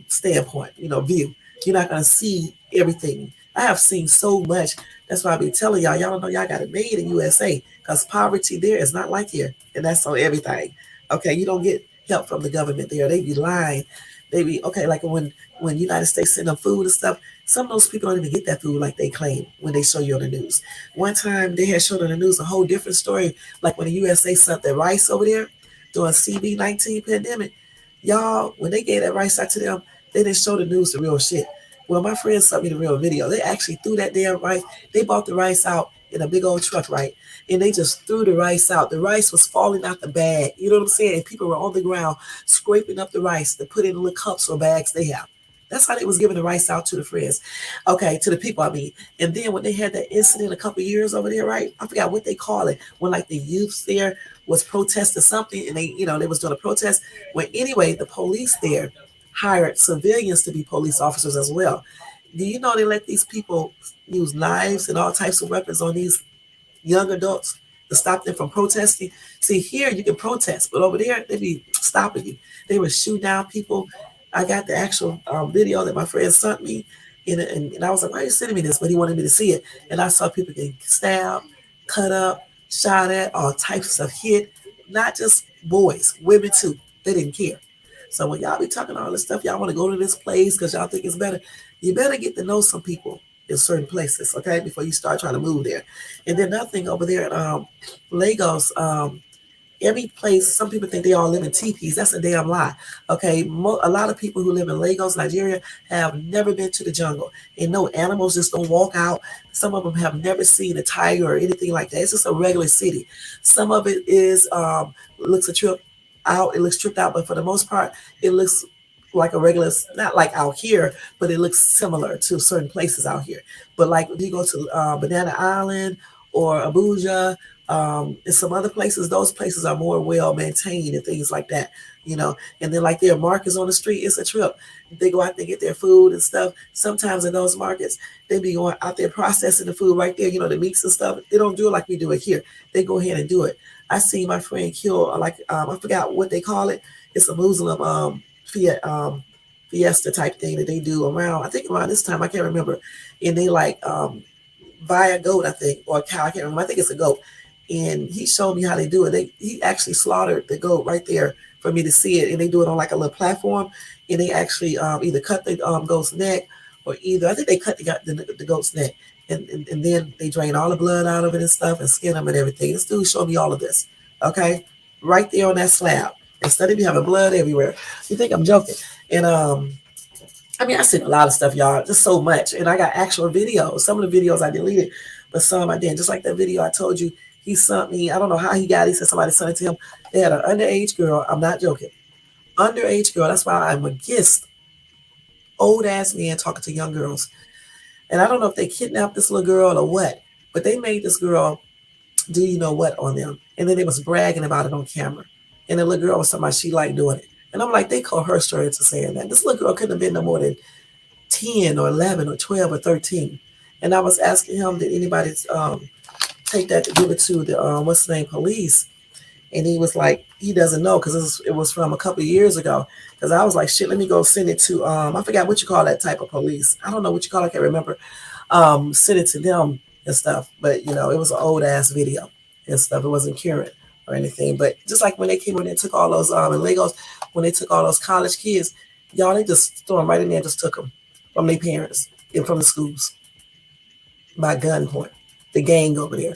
A: standpoint, view. You're not going to see everything. I have seen so much. That's why I be telling y'all don't know y'all got it made in USA because poverty there is not like here. And that's on everything. Okay, you don't get help from the government there. They be lying. They be, okay, like when United States send them food and stuff, some of those people don't even get that food like they claim when they show you on the news. One time they had showed on the news a whole different story, like when the USA sent their rice over there during CV-19 pandemic. Y'all, when they gave that rice out to them, they didn't show the news the real shit. Well, my friends sent me the real video. They actually threw that damn rice. They bought the rice out in a big old truck, right? And they just threw the rice out. The rice was falling out the bag. You know what I'm saying? And people were on the ground scraping up the rice to put in the little cups or bags they have. That's how they was giving the rice out to the friends. Okay, to the people, I mean. And then when they had that incident a couple of years over there, right? I forgot what they call it. When like the youths there was protesting something and they was doing a protest. Well, anyway, the police there hired civilians to be police officers as well. Do you know they let these people use knives and all types of weapons on these young adults to stop them from protesting? See, here you can protest, but over there they be stopping you. They were shooting down people. I got the actual video that my friend sent me, and I was like, why are you sending me this? But he wanted me to see it. And I saw people getting stabbed, cut up, shot at, all types of hit. Not just boys, women too. They didn't care. So when y'all be talking all this stuff, y'all want to go to this place because y'all think it's better, you better get to know some people in certain places, okay, before you start trying to move there. And then another thing over there at Lagos, every place, some people think they all live in teepees. That's a damn lie. Okay, a lot of people who live in Lagos, Nigeria, have never been to the jungle, and no animals just don't walk out. Some of them have never seen a tiger or anything like that. It's just a regular city. Some of it is looks a trip out. It looks tripped out, but for the most part, it looks like a regular, not like out here, but it looks similar to certain places out here. But like if you go to Banana Island or Abuja, and some other places, those places are more well maintained and things like that, and then like their markets on the street, it's a trip. They go out there, get their food and stuff. Sometimes in those markets, they be going out there processing the food right there, the meats and stuff. They don't do it like we do it here. They go ahead and do it. I see my friend kill, I forgot what they call it. It's a Muslim fiat fiesta type thing that they do around, I think around this time, I can't remember. And they like buy a goat, I think, or a cow, I can't remember. I think it's a goat. And he showed me how they do it. He actually slaughtered the goat right there for me to see it. And they do it on like a little platform. And they actually either cut the goat's neck, or either, I think they cut the goat's neck. And then they drain all the blood out of it and stuff and skin them and everything. This dude showed me all of this. Okay. Right there on that slab. Instead of me having blood everywhere. You think I'm joking. And I mean, I seen a lot of stuff, y'all, just so much. And I got actual videos. Some of the videos I deleted, but some I didn't. Just like that video I told you, he sent me, I don't know how he got it. He said somebody sent it to him. They had an underage girl. I'm not joking. Underage girl. That's why I'm against old ass men talking to young girls. And I don't know if they kidnapped this little girl or what, but they made this girl do you know what on them. And then they was bragging about it on camera. And the little girl was talking about she liked doing it. And I'm like, they coerced her into saying that. This little girl couldn't have been no more than 10 or 11 or 12 or 13. And I was asking him, did anybody take that to give it to the, what's the name, police? And he was like, he doesn't know because it was from a couple of years ago. Because I was like, shit, let me go send it to, I forgot what you call that type of police. I don't know what you call it. I can't remember. Send it to them and stuff. But, you know, it was an old ass video and stuff. It wasn't current or anything. But just like when they came in and took all those in Lagos, when they took all those college kids, y'all, they just threw them right in there and just took them from their parents and from the schools by gunpoint. The gang over there.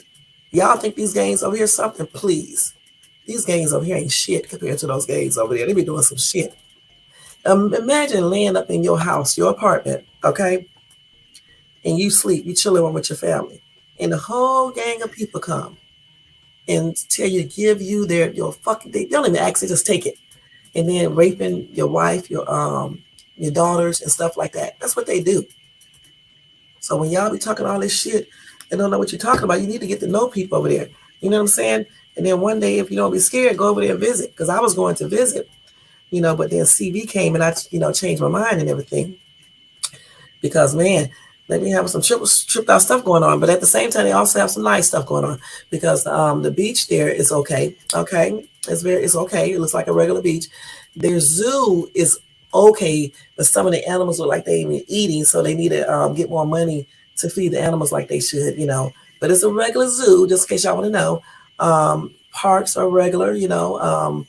A: Y'all think these gangs over here something? Please. These gangs over here ain't shit compared to those gangs over there. They be doing some shit. Imagine laying up in your house, your apartment, okay? And you sleep, you chilling with your family. And the whole gang of people come and tell you, give you your fucking, they don't even ask, they just take it. And then raping your wife, your daughters and stuff like that. That's what they do. So when y'all be talking all this shit and don't know what you're talking about, you need to get to know people over there. You know what I'm saying? And then one day, if you don't be scared, go over there and visit. Because I was going to visit, but then CV came and I, changed my mind and everything. Because, man, they be having some tripped out stuff going on. But at the same time, they also have some nice stuff going on. Because the beach there is okay. Okay? It's okay. It looks like a regular beach. Their zoo is okay. But some of the animals look like they ain't been eating. So they need to get more money to feed the animals like they should, But it's a regular zoo, just in case y'all want to know. Parks are regular, the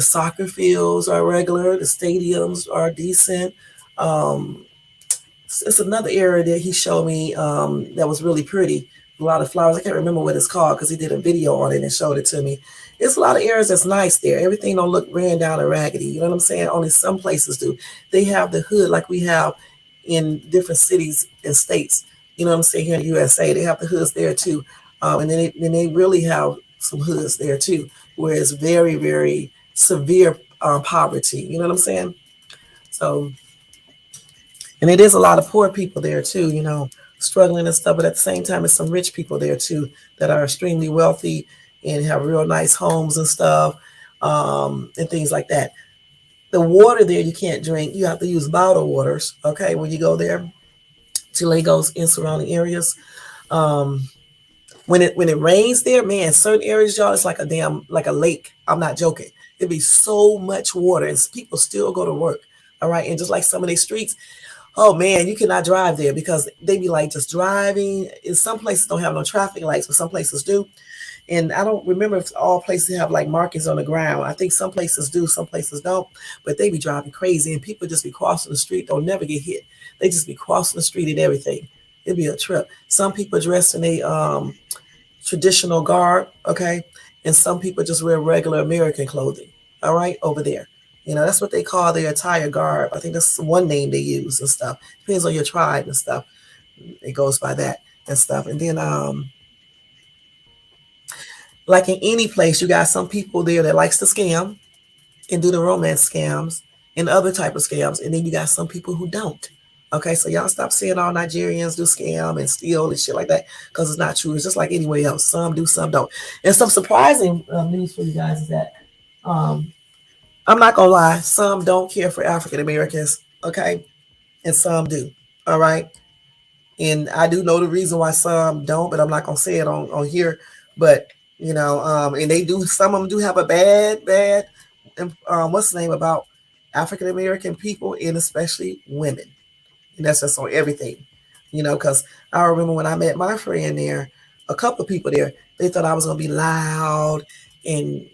A: soccer fields are regular, the stadiums are decent. It's another area that he showed me that was really pretty. A lot of flowers. I can't remember what it's called because he did a video on it and showed it to me. It's a lot of areas that's nice there. Everything don't look ran down and raggedy. You know what I'm saying? Only some places do. They have the hood like we have in different cities and states. You know what I'm saying? Here in the USA, they have the hoods there too. And then they really have some hoods there too, where it's very, very severe poverty. You know what I'm saying? So, and it is a lot of poor people there too, struggling and stuff. But at the same time, there's some rich people there too that are extremely wealthy and have real nice homes and stuff and things like that. The water there you can't drink. You have to use bottled waters, okay, when you go there to Lagos and surrounding areas. When it rains there, man, certain areas, y'all, it's like a lake. I'm not joking. It'd be so much water and people still go to work. All right. And just like some of these streets, oh man, you cannot drive there because they be like just driving. And some places don't have no traffic lights, but some places do. And I don't remember if all places have like markings on the ground. I think some places do, some places don't, but they be driving crazy and people just be crossing the street. They'll never get hit. They just be crossing the street and everything. It'd be a trip. Some people dressed in a traditional garb, okay? And some people just wear regular American clothing, all right, over there. That's what they call their attire garb. I think that's one name they use and stuff. Depends on your tribe and stuff. It goes by that and stuff. And then like in any place, you got some people there that likes to scam and do the romance scams and other type of scams. And then you got some people who don't. Okay, so y'all stop saying all Nigerians do scam and steal and shit like that because it's not true. It's just like anywhere else. Some do, some don't. And some surprising news for you guys is that I'm not going to lie. Some don't care for African Americans, okay? And some do, all right? And I do know the reason why some don't, but I'm not going to say it on here. But, and they do, some of them do have a bad, what's the name about African American people and especially women. And that's just on everything, because I remember when I met my friend there, a couple of people there, they thought I was going to be loud and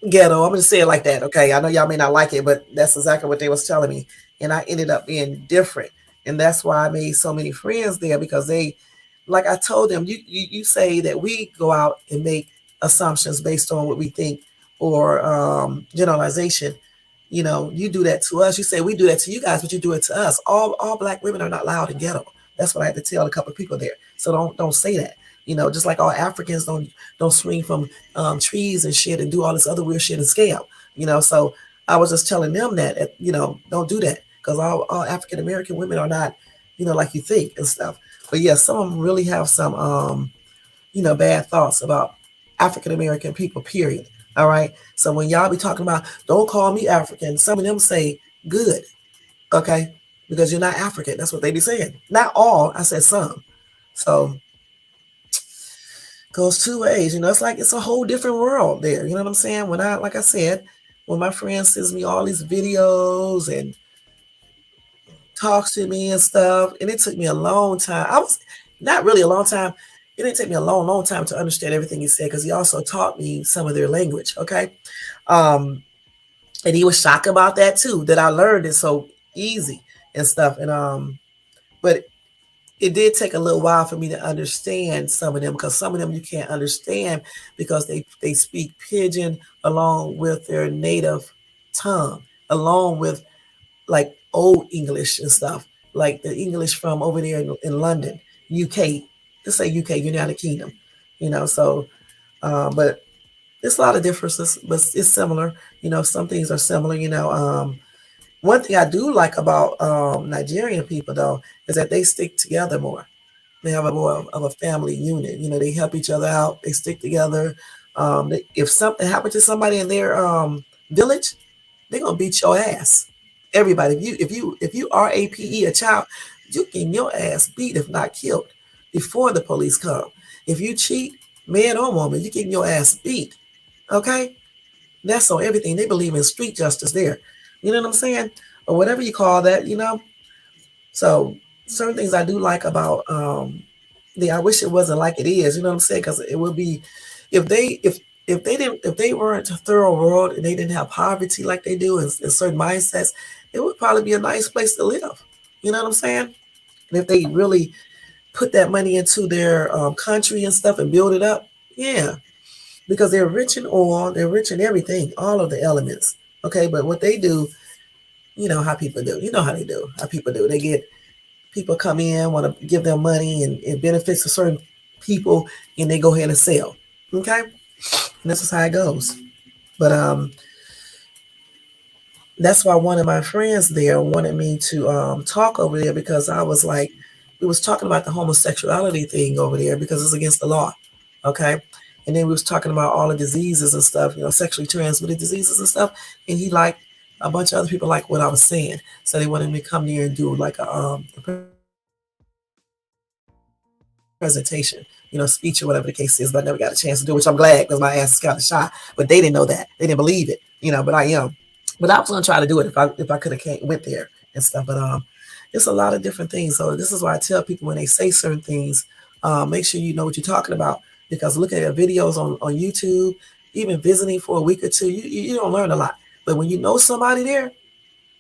A: ghetto. I'm going to say it like that. Okay. I know y'all may not like it, but that's exactly what they was telling me. And I ended up being different. And that's why I made so many friends there, because they, like I told them, you say that we go out and make assumptions based on what we think, or generalization. You do that to us. You say we do that to you guys, but you do it to us. All black women are not loud and ghetto. That's what I had to tell a couple of people there. So don't say that. Just like all Africans don't swing from trees and shit and do all this other weird shit and scale. So I was just telling them that don't do that, because all African American women are not like you think and stuff. But yeah, some of them really have some bad thoughts about African American people, period. All right. So when y'all be talking about don't call me African, some of them say good, okay, because you're not African. That's what they be saying. Not all. I said some. So goes two ways. It's like it's a whole different world there. You know what I'm saying? Like I said, when my friend sends me all these videos and talks to me and stuff, and it took me a long time. I was not really a long time. It didn't take me a long time to understand everything he said, because he also taught me some of their language. Okay. And he was shocked about that too, that I learned it so easy and stuff. And but it did take a little while for me to understand some of them, because some of them you can't understand because they speak pidgin along with their native tongue, along with like old English and stuff, like the English from over there in London, UK. Let's say UK, United Kingdom. So but it's a lot of differences, but it's similar. Some things are similar. One thing I do like about Nigerian people, though, is that they stick together more. They have a more of a family unit. They help each other out. They stick together. If something happened to somebody in their village, they're gonna beat your ass. Everybody, if you are a child, you getting your ass beat, if not killed, before the police come. If you cheat, man or woman, you getting your ass beat. Okay, that's on everything. They believe in street justice there. You know what I'm saying? Or whatever you call that, So certain things I do like about I wish it wasn't like it is, you know what I'm saying? Because it would be if they weren't a thorough world and they didn't have poverty like they do in certain mindsets, it would probably be a nice place to live. You know what I'm saying? And if they really put that money into their country and stuff and build it up, yeah, because they're rich in oil, they're rich in everything, all of the elements. Okay, but what they do, how people do. You know how they do. How people do. They get people come in, want to give them money and it benefits to certain people, and they go ahead and sell. Okay, and this is how it goes. But that's why one of my friends there wanted me to talk over there, because I was like, we was talking about the homosexuality thing over there because it's against the law. Okay. And then we was talking about all the diseases and stuff, sexually transmitted diseases and stuff. And he liked a bunch of other people like what I was saying. So they wanted me to come there and do like a presentation, speech or whatever the case is, but I never got a chance to do it, which I'm glad, because my ass is kind of shy. But they didn't know that. They didn't believe it, but I am. But I was gonna try to do it if I could have went there and stuff. But it's a lot of different things. So this is why I tell people when they say certain things, make sure you know what you're talking about, because looking at videos on YouTube, even visiting for a week or two, you don't learn a lot. But when you know somebody there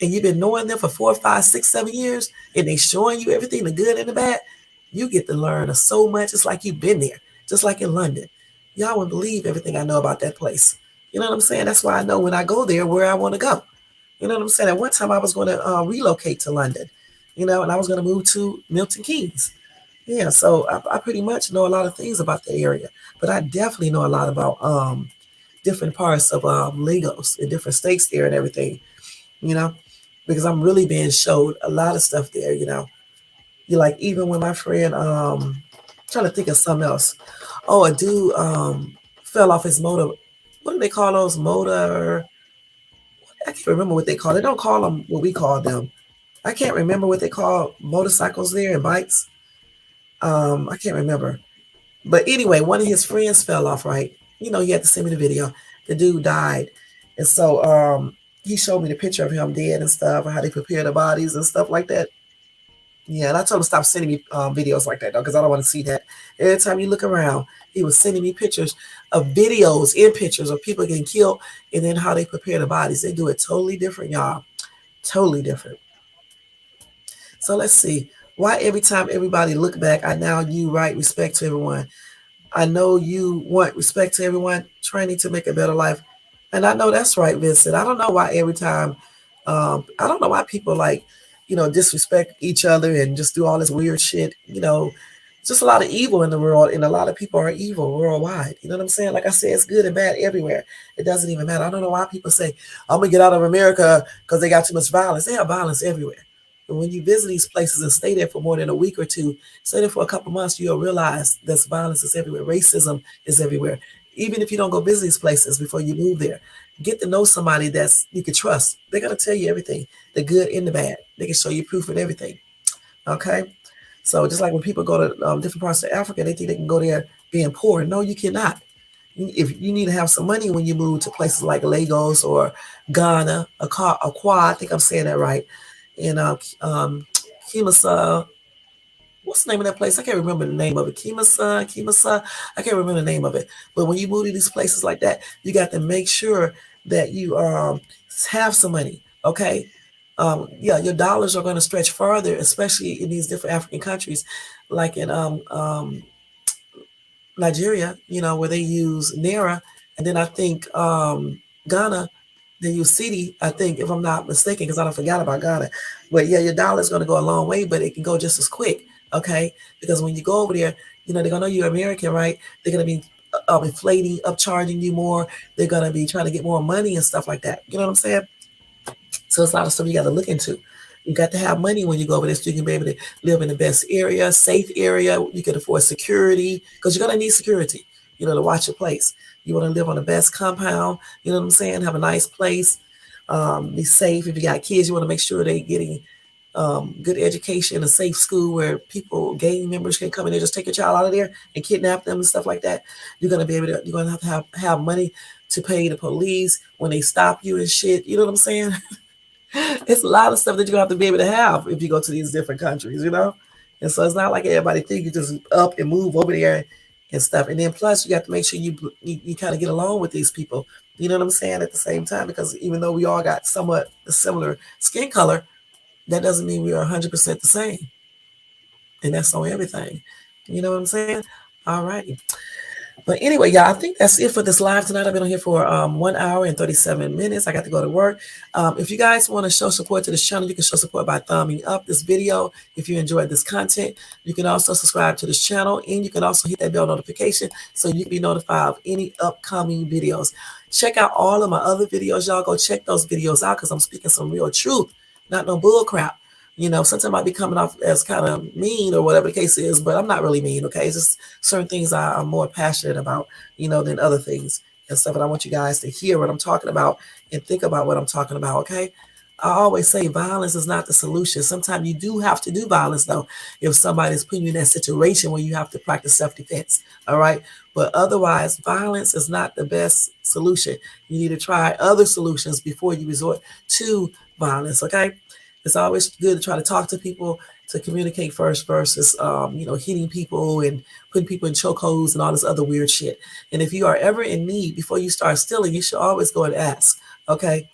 A: and you've been knowing them for 4, 5, 6, 7 years, and they showing you everything, the good and the bad, you get to learn so much. It's like you've been there, just like in London. Y'all wouldn't believe everything I know about that place. You know what I'm saying? That's why I know when I go there where I want to go. You know what I'm saying? At one time I was going to relocate to London, and I was going to move to Milton Keynes. Yeah, so I pretty much know a lot of things about the area, but I definitely know a lot about different parts of Lagos in different states there and everything, because I'm really being showed a lot of stuff there, You like, even when my friend, trying to think of something else. Oh, a dude fell off his motor. What do they call those? Motor. I can't remember what they call. They don't call them what we call them. I can't remember what they call motorcycles there and bikes. I can't remember. But anyway, one of his friends fell off, right? He had to send me the video. The dude died. And so he showed me the picture of him dead and stuff, and how they prepare the bodies and stuff like that. Yeah, and I told him to stop sending me videos like that, though, because I don't want to see that. Every time you look around, he was sending me pictures of videos in pictures of people getting killed, and then how they prepare the bodies. They do it totally different, y'all. Totally different. So let's see. Why every time everybody look back, I now you right respect to everyone. I know you want respect to everyone, training to make a better life. And I know that's right, Vincent. I don't know why every time, I don't know why people like, disrespect each other and just do all this weird shit. Just a lot of evil in the world, and a lot of people are evil worldwide. You know what I'm saying? Like I said, it's good and bad everywhere. It doesn't even matter. I don't know why people say, I'm going to get out of America because they got too much violence. They have violence everywhere. And when you visit these places and stay there for more than a week or two, stay there for a couple months, you'll realize this violence is everywhere. Racism is everywhere. Even if you don't go visit these places before you move there, get to know somebody that's you can trust. They're going to tell you everything, the good and the bad. They can show you proof of everything. Okay? So just like when people go to different parts of Africa, they think they can go there being poor. No, you cannot. If you need to have some money when you move to places like Lagos or Ghana, Accra, I think I'm saying that right, and Kimasa, what's the name of that place? I can't remember the name of it. Kimasa. I can't remember the name of it. But when you move to these places like that, you got to make sure that you have some money. Okay. Yeah, your dollars are going to stretch farther, especially in these different African countries, like in Nigeria, where they use Naira, and then I think Ghana, they use Cedi, I think, if I'm not mistaken, because I don't forgot about Ghana. But yeah, your dollar is going to go a long way, but it can go just as quick, okay? Because when you go over there, they're going to know you're American, right? They're going to be inflating, upcharging you more. They're going to be trying to get more money and stuff like that. You know what I'm saying? So it's a lot of stuff you got to look into. You got to have money when you go over there so you can be able to live in the best area, safe area. You can afford security because you're going to need security, to watch your place. You want to live on the best compound, you know what I'm saying? Have a nice place, be safe. If you got kids, you want to make sure they're getting good education, a safe school where gang members can come in and just take your child out of there and kidnap them and stuff like that. You're going to have money to pay the police when they stop you and shit. You know what I'm saying? It's a lot of stuff that you're going to have to be able to have if you go to these different countries, And so it's not like everybody think you just up and move over there and stuff. And then plus you got to make sure you kind of get along with these people. You know what I'm saying? At the same time, because even though we all got somewhat a similar skin color, that doesn't mean we are 100% the same. And that's on everything. You know what I'm saying? All righty. But anyway, y'all, I think that's it for this live tonight. I've been on here for 1 hour and 37 minutes. I got to go to work. If you guys want to show support to this channel, you can show support by thumbing up this video. If you enjoyed this content, you can also subscribe to this channel, and you can also hit that bell notification so you can be notified of any upcoming videos. Check out all of my other videos, y'all. Go check those videos out because I'm speaking some real truth, not no bull crap. Sometimes I might be coming off as kind of mean or whatever the case is, but I'm not really mean, okay? It's just certain things I'm more passionate about, than other things and stuff. And I want you guys to hear what I'm talking about and think about what I'm talking about, okay? I always say violence is not the solution. Sometimes you do have to do violence, though, if somebody's putting you in that situation where you have to practice self-defense, all right? But otherwise, violence is not the best solution. You need to try other solutions before you resort to violence, okay? It's always good to try to talk to people, to communicate first versus, hitting people and putting people in chokeholds and all this other weird shit. And if you are ever in need, before you start stealing, you should always go and ask, okay?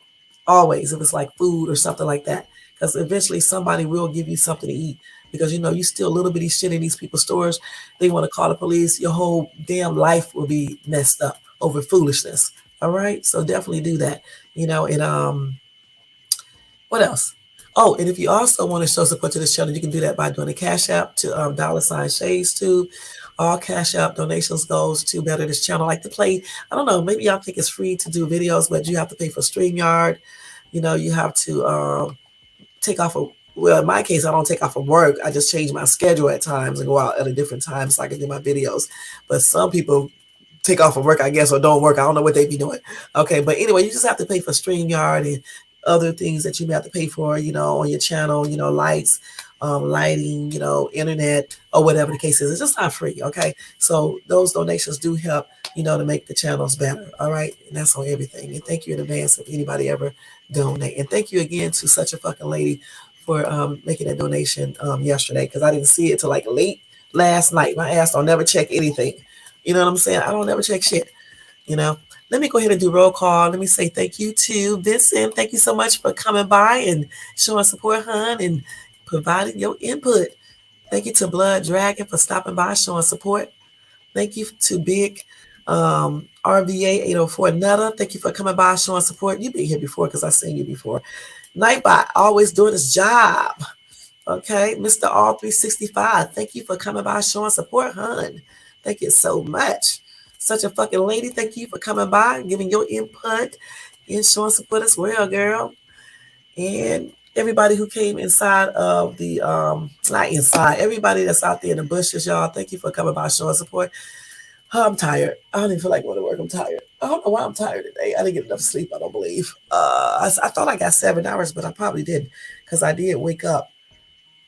A: Always, if it's like food or something like that. Because eventually somebody will give you something to eat. Because, you steal a little bitty shit in these people's stores. They want to call the police. Your whole damn life will be messed up over foolishness. All right? So definitely do that. And what else? Oh, and if you also want to show support to this channel, you can do that by doing a Cash App to $ShadesTube. All Cash App donations goes to better this channel. I like to play, I don't know, maybe y'all think it's free to do videos, but you have to pay for StreamYard. You have to take off well, in my case, I don't take off from work. I just change my schedule at times and go out at a different time so I can do my videos. But some people take off from work, I guess, or don't work. I don't know what they be doing. Okay, but anyway, you just have to pay for StreamYard and other things that you may have to pay for, on your channel, lights, lighting, internet, or whatever the case is. It's just not free, okay? So those donations do help, to make the channels better, all right? And that's on everything. And thank you in advance if anybody ever donate. And thank you again to such a fucking lady for making that donation yesterday, because I didn't see it till like late last night. My ass don't never check anything. You know what I'm saying? I don't never check shit. Let me go ahead and do roll call. Let me say thank you to Vincent. Thank you so much for coming by and showing support, hun, and providing your input. Thank you to Blood Dragon for stopping by, showing support. Thank you to Big RVA 804 Nutter. Thank you for coming by, showing support. You've been here before because I've seen you before. Nightbot, always doing his job. Okay, Mr. All 365. Thank you for coming by, showing support, hun. Thank you so much. Such a fucking lady. Thank you for coming by, giving your input, and showing support as well, girl. And everybody who came inside of the, not inside, everybody that's out there in the bushes, y'all, thank you for coming by, showing support. I'm tired. I don't even feel like going to work. I'm tired. I don't know why I'm tired today. I didn't get enough sleep, I don't believe. I thought I got 7 hours, but I probably didn't, because I did wake up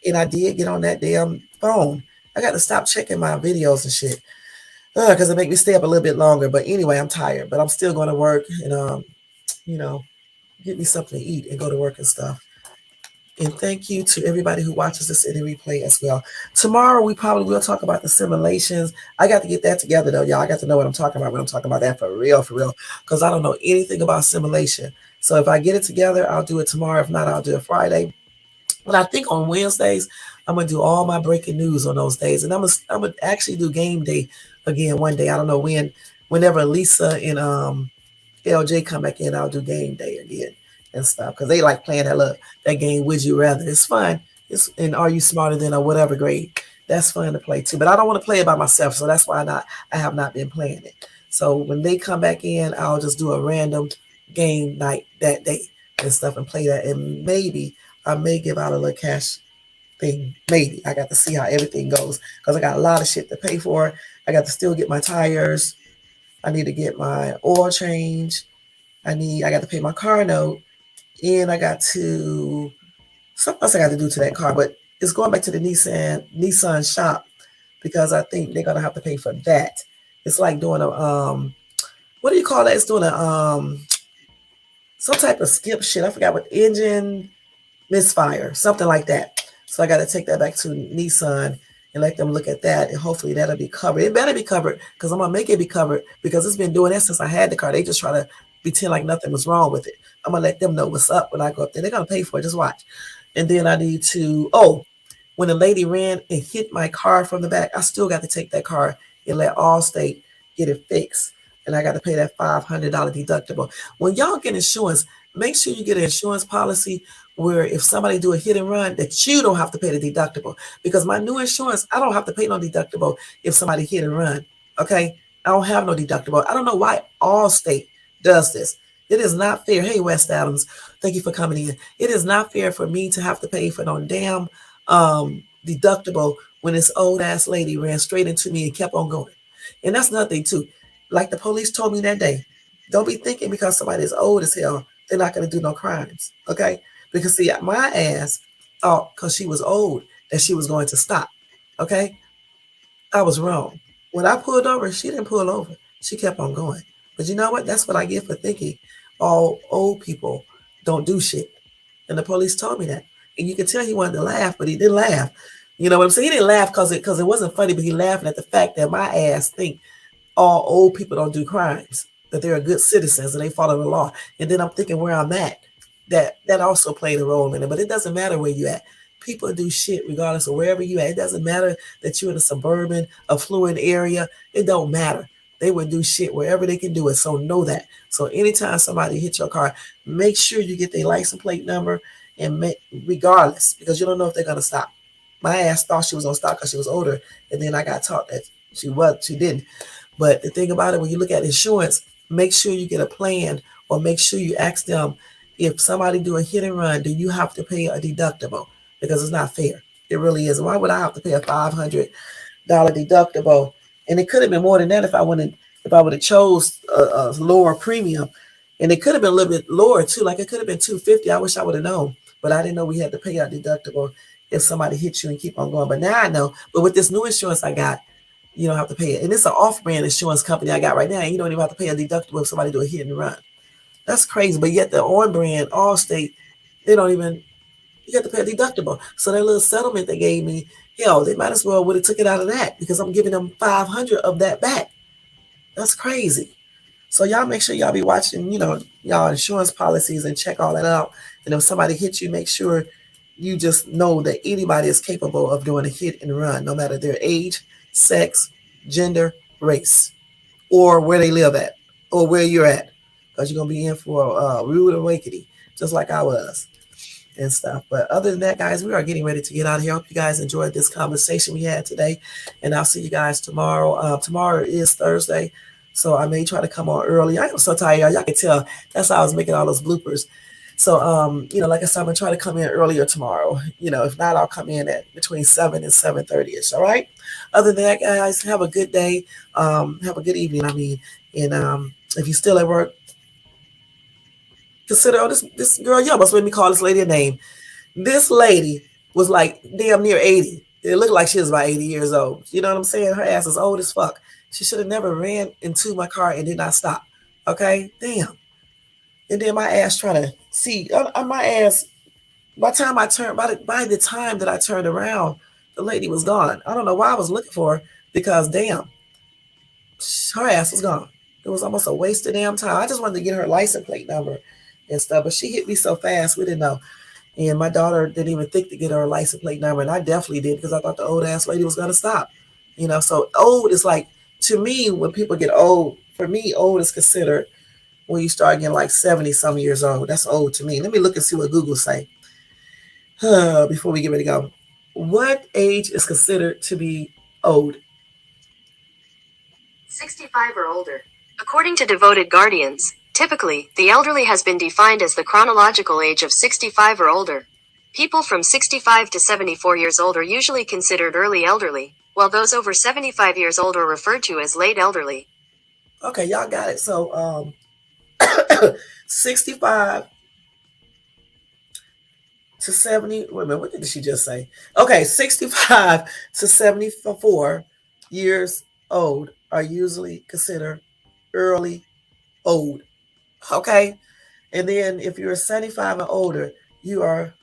A: and I did get on that damn phone. I got to stop checking my videos and shit, because it make me stay up a little bit longer. But anyway, I'm tired, but I'm still going to work and, get me something to eat and go to work and stuff. And thank you to everybody who watches this in the replay as well. Tomorrow, we probably will talk about the simulations. I got to get that together, though, y'all. I got to know what I'm talking about when I'm talking about that for real, because I don't know anything about simulation. So if I get it together, I'll do it tomorrow. If not, I'll do it Friday. But I think on Wednesdays, I'm going to do all my breaking news on those days. And I'm gonna actually do game day again one day. I don't know when. Whenever Lisa and LJ come back in, I'll do game day again and stuff, because they like playing that game, Would You Rather. It's fun. And Are You Smarter Than, or whatever grade. That's fun to play too. But I don't want to play it by myself, so that's why I have not been playing it. So when they come back in, I'll just do a random game night that day and stuff and play that. And maybe I may give out a little cash thing. Maybe. I got to see how everything goes, because I got a lot of shit to pay for. I got to still get my tires. I need to get my oil change. I got to pay my car note. And I got to, something else I got to do to that car, but it's going back to the Nissan shop, because I think they're going to have to pay for that. It's like doing a, what do you call that? It's doing a, some type of skip shit. I forgot what, engine misfire, something like that. So I got to take that back to Nissan and let them look at that, and hopefully that'll be covered. It better be covered, because I'm going to make it be covered, because it's been doing that since I had the car. They just try to pretend like nothing was wrong with it. I'm going to let them know what's up when I go up there. They're going to pay for it. Just watch. And then I need to, when the lady ran and hit my car from the back, I still got to take that car and let Allstate get it fixed. And I got to pay that $500 deductible. When y'all get insurance, make sure you get an insurance policy where if somebody do a hit and run, that you don't have to pay the deductible. Because my new insurance, I don't have to pay no deductible if somebody hit and run. Okay? I don't have no deductible. I don't know why Allstate does this. It is not fair. Hey, West Adams, thank you for coming in. It is not fair for me to have to pay for no damn deductible when this old ass lady ran straight into me and kept on going. And that's another thing too. Like the police told me that day, don't be thinking because somebody is old as hell, they're not going to do no crimes. Okay? Because see, my ass thought because she was old that she was going to stop. Okay? I was wrong. When I pulled over, she didn't pull over. She kept on going. But you know what? That's what I get for thinking all old people don't do shit. And the police told me that. And you could tell he wanted to laugh, but he didn't laugh. You know what I'm saying? He didn't laugh because it wasn't funny, but he laughing at the fact that my ass think all old people don't do crimes, that they're good citizens and they follow the law. And then I'm thinking where I'm at, that also played a role in it. But it doesn't matter where you at. People do shit regardless of wherever you at. It doesn't matter that you're in a suburban, affluent area. It don't matter. They would do shit wherever they can do it. So know that. So anytime somebody hits your car, make sure you get their license plate number, and regardless, because you don't know if they're going to stop. My ass thought she was going to stop because she was older. And then I got taught that she didn't. But the thing about it, when you look at insurance, make sure you get a plan, or make sure you ask them, if somebody do a hit and run, do you have to pay a deductible? Because it's not fair. It really is. Why would I have to pay a $500 deductible? And it could have been more than that if I would have chose a lower premium And it could have been a little bit lower too. Like it could have been $250. I wish I would have known, but I didn't know we had to pay our deductible if somebody hits you and keep on going. But now I know. But with this new insurance I got, you don't have to pay it. And it's an off-brand insurance company I got right now. And you don't even have to pay a deductible if somebody do a hit and run. That's crazy. But yet the on-brand Allstate, they don't even, you have to pay a deductible. So that little settlement they gave me, hell, they might as well would have took it out of that because I'm giving them $500 of that back. That's crazy. So y'all make sure y'all be watching, y'all insurance policies and check all that out. And if somebody hits you, make sure you just know that anybody is capable of doing a hit and run, no matter their age, sex, gender, race, or where they live at, or where you're at. Because you're going to be in for a rude awakening, just like I was and stuff. But other than that, guys, we are getting ready to get out of here. I hope you guys enjoyed this conversation we had today. And I'll see you guys tomorrow. Tomorrow is Thursday. So I may try to come on early. I am so tired, y'all can tell. That's how I was making all those bloopers. So, like I said, I'm going to try to come in earlier tomorrow. If not, I'll come in at between 7 and 7:30ish. All right. Other than that, guys, have a good day. Have a good evening. And if you're still at work, consider, this girl, y'all must let me call this lady a name. This lady was like damn near 80. It looked like she was about 80 years old. You know what I'm saying? Her ass is old as fuck. She should have never ran into my car and did not stop. Okay? Damn. And then my ass trying to see, my ass, by the time that I turned around, the lady was gone. I don't know why I was looking for her because damn, her ass was gone. It was almost a waste of damn time. I just wanted to get her license plate number and stuff, but she hit me so fast, we didn't know. And my daughter didn't even think to get her license plate number, and I definitely did because I thought the old ass lady was going to stop. So old is like, to me, when people get old, for me, old is considered when you start getting like 70 some years old. That's old to me. Let me look and see what Google say before we get ready to go. What age is considered to be old?
C: 65 or older. According to devoted guardians, typically, the elderly has been defined as the chronological age of 65 or older. People from 65 to 74 years old are usually considered early elderly, while those over 75 years old are referred to as late elderly.
A: Okay, y'all got it. So, 65 to 70. Wait a minute, what did she just say? Okay, 65 to 74 years old are usually considered early old. Okay, and then if you're 75 and older, you are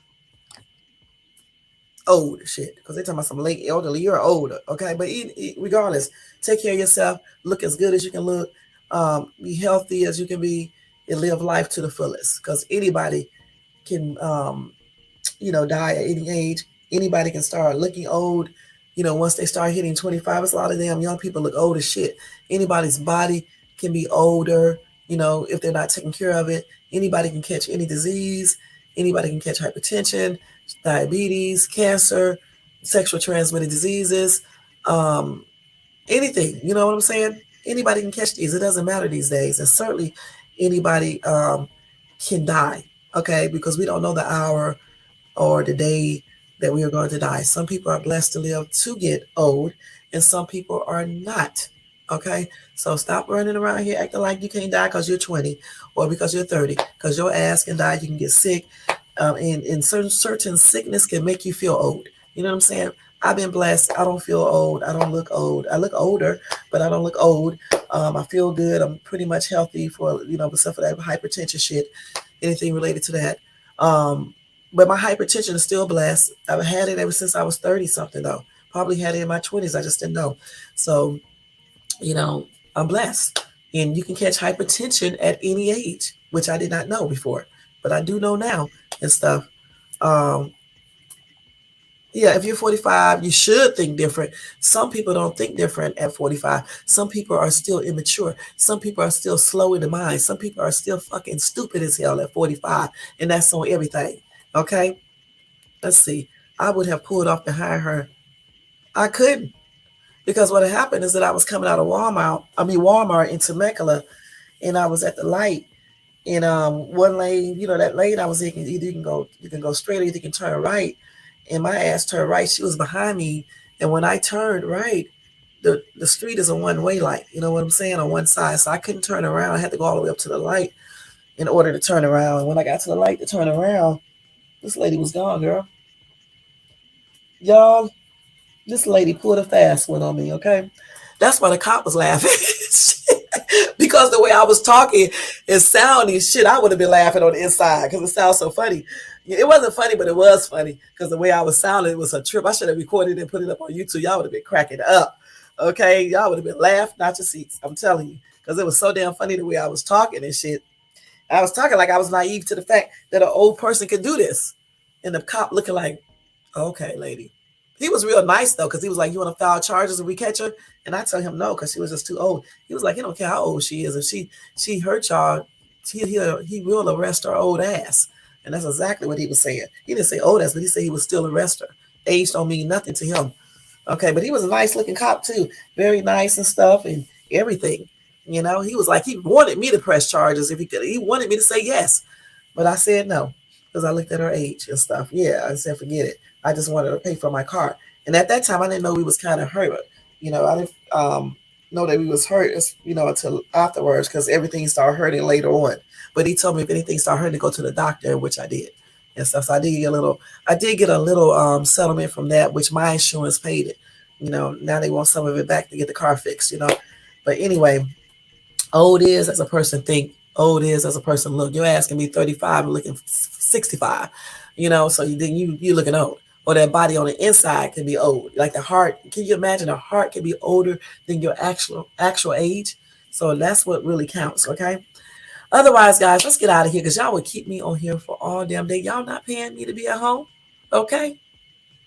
A: old shit, because they're talking about some late elderly. You're older, okay? But regardless, take care of yourself. Look as good as you can look. Be healthy as you can be, and live life to the fullest. Because anybody can, die at any age. Anybody can start looking old. Once they start hitting 25, it's a lot of damn young people look old as shit. Anybody's body can be older. If they're not taking care of it. Anybody can catch any disease. Anybody can catch hypertension, diabetes, cancer, sexual transmitted diseases, anything. You know what I'm saying? Anybody can catch these. It doesn't matter these days. And certainly anybody can die, okay? Because we don't know the hour or the day that we are going to die. Some people are blessed to live to get old, and some people are not. Okay, so stop running around here acting like you can't die because you're 20 or because you're 30, because your ass can die. You can get sick, and certain sickness can make you feel old. You know what I'm saying? I've been blessed. I don't feel old. I don't look old. I look older, but I don't look old. I feel good. I'm pretty much healthy except for that hypertension shit, anything related to that. But my hypertension is still blessed. I've had it ever since I was 30 something though. Probably had it in my 20s. I just didn't know. So, I'm blessed. And you can catch hypertension at any age, which I did not know before, but I do know now and stuff. If you're 45, you should think different. Some people don't think different at 45. Some people are still immature. Some people are still slow in the mind. Some people are still fucking stupid as hell at 45. And that's on everything. Okay? Let's see. I would have pulled off behind her. I couldn't. Because what had happened is that I was coming out of Walmart in Temecula, and I was at the light. And one lane, that lane I was in, either you can go straight or you can turn right. And my ass turned right. She was behind me. And when I turned right, the street is a one-way light. You know what I'm saying? On one side. So I couldn't turn around. I had to go all the way up to the light. in order to turn around. And when I got to the light to turn around, this lady was gone, girl. Y'all, this lady pulled a fast one on me, okay? That's why the cop was laughing. Because the way I was talking and sounding shit, I would have been laughing on the inside because it sounds so funny. It wasn't funny, but it was funny because the way I was sounding, it was a trip. I should have recorded and put it up on YouTube. Y'all would have been cracking up. Okay? Y'all would have been laughing out your seats. I'm telling you. Because it was so damn funny the way I was talking and shit. I was talking like I was naive to the fact that an old person could do this. And the cop looking like, okay, lady. He was real nice though, because he was like, "You want to file charges if we catch her?" And I tell him no, because she was just too old. He was like, "He don't care how old she is. If she hurt y'all, he will arrest her old ass." And that's exactly what he was saying. He didn't say old ass, but he said he would still arrest her. Age don't mean nothing to him. Okay, but he was a nice looking cop too, very nice and stuff and everything. You know, he was like, he wanted me to press charges if he could. He wanted me to say yes, but I said no because I looked at her age and stuff. Yeah, I said forget it. I just wanted to pay for my car. And at that time, I didn't know we was kind of hurt. You know, I didn't know that we was hurt, you know, until afterwards because everything started hurting later on. But he told me if anything started hurting, to go to the doctor, which I did. And stuff. So I did get a little settlement from that, which my insurance paid it. You know, now they want some of it back to get the car fixed, you know. But anyway, old is as a person think, old is as a person look. Your ass can be 35 and looking 65, you know, so you looking old. Or that body on the inside can be old. Like the heart, can you imagine a heart can be older than your actual age? So that's what really counts, okay? Otherwise, guys, let's get out of here because y'all would keep me on here for all damn day. Y'all not paying me to be at home, okay?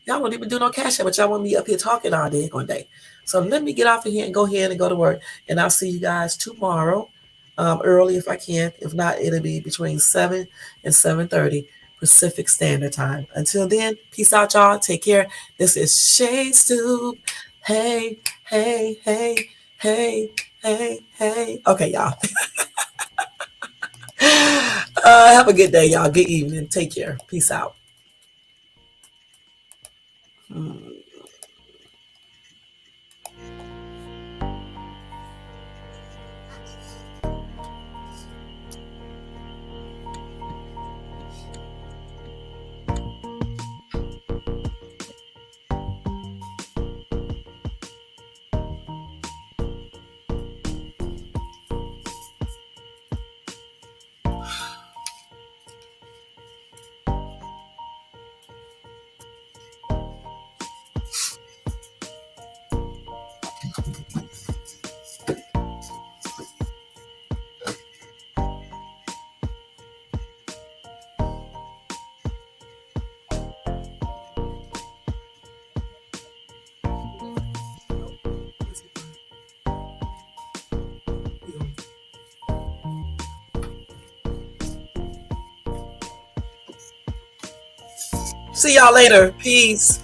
A: Y'all won't even do no cash out, but y'all want me up here talking all day one day. So let me get off of here and go ahead and go to work. And I'll see you guys tomorrow, early if I can. If not, it'll be between 7 and 7:30 Pacific Standard Time. Until then, peace out, y'all. Take care. This is Shades Tube. Hey, hey, hey, hey, hey, hey. Okay, y'all. Have a good day, y'all. Good evening. Take care. Peace out. See y'all later. Peace.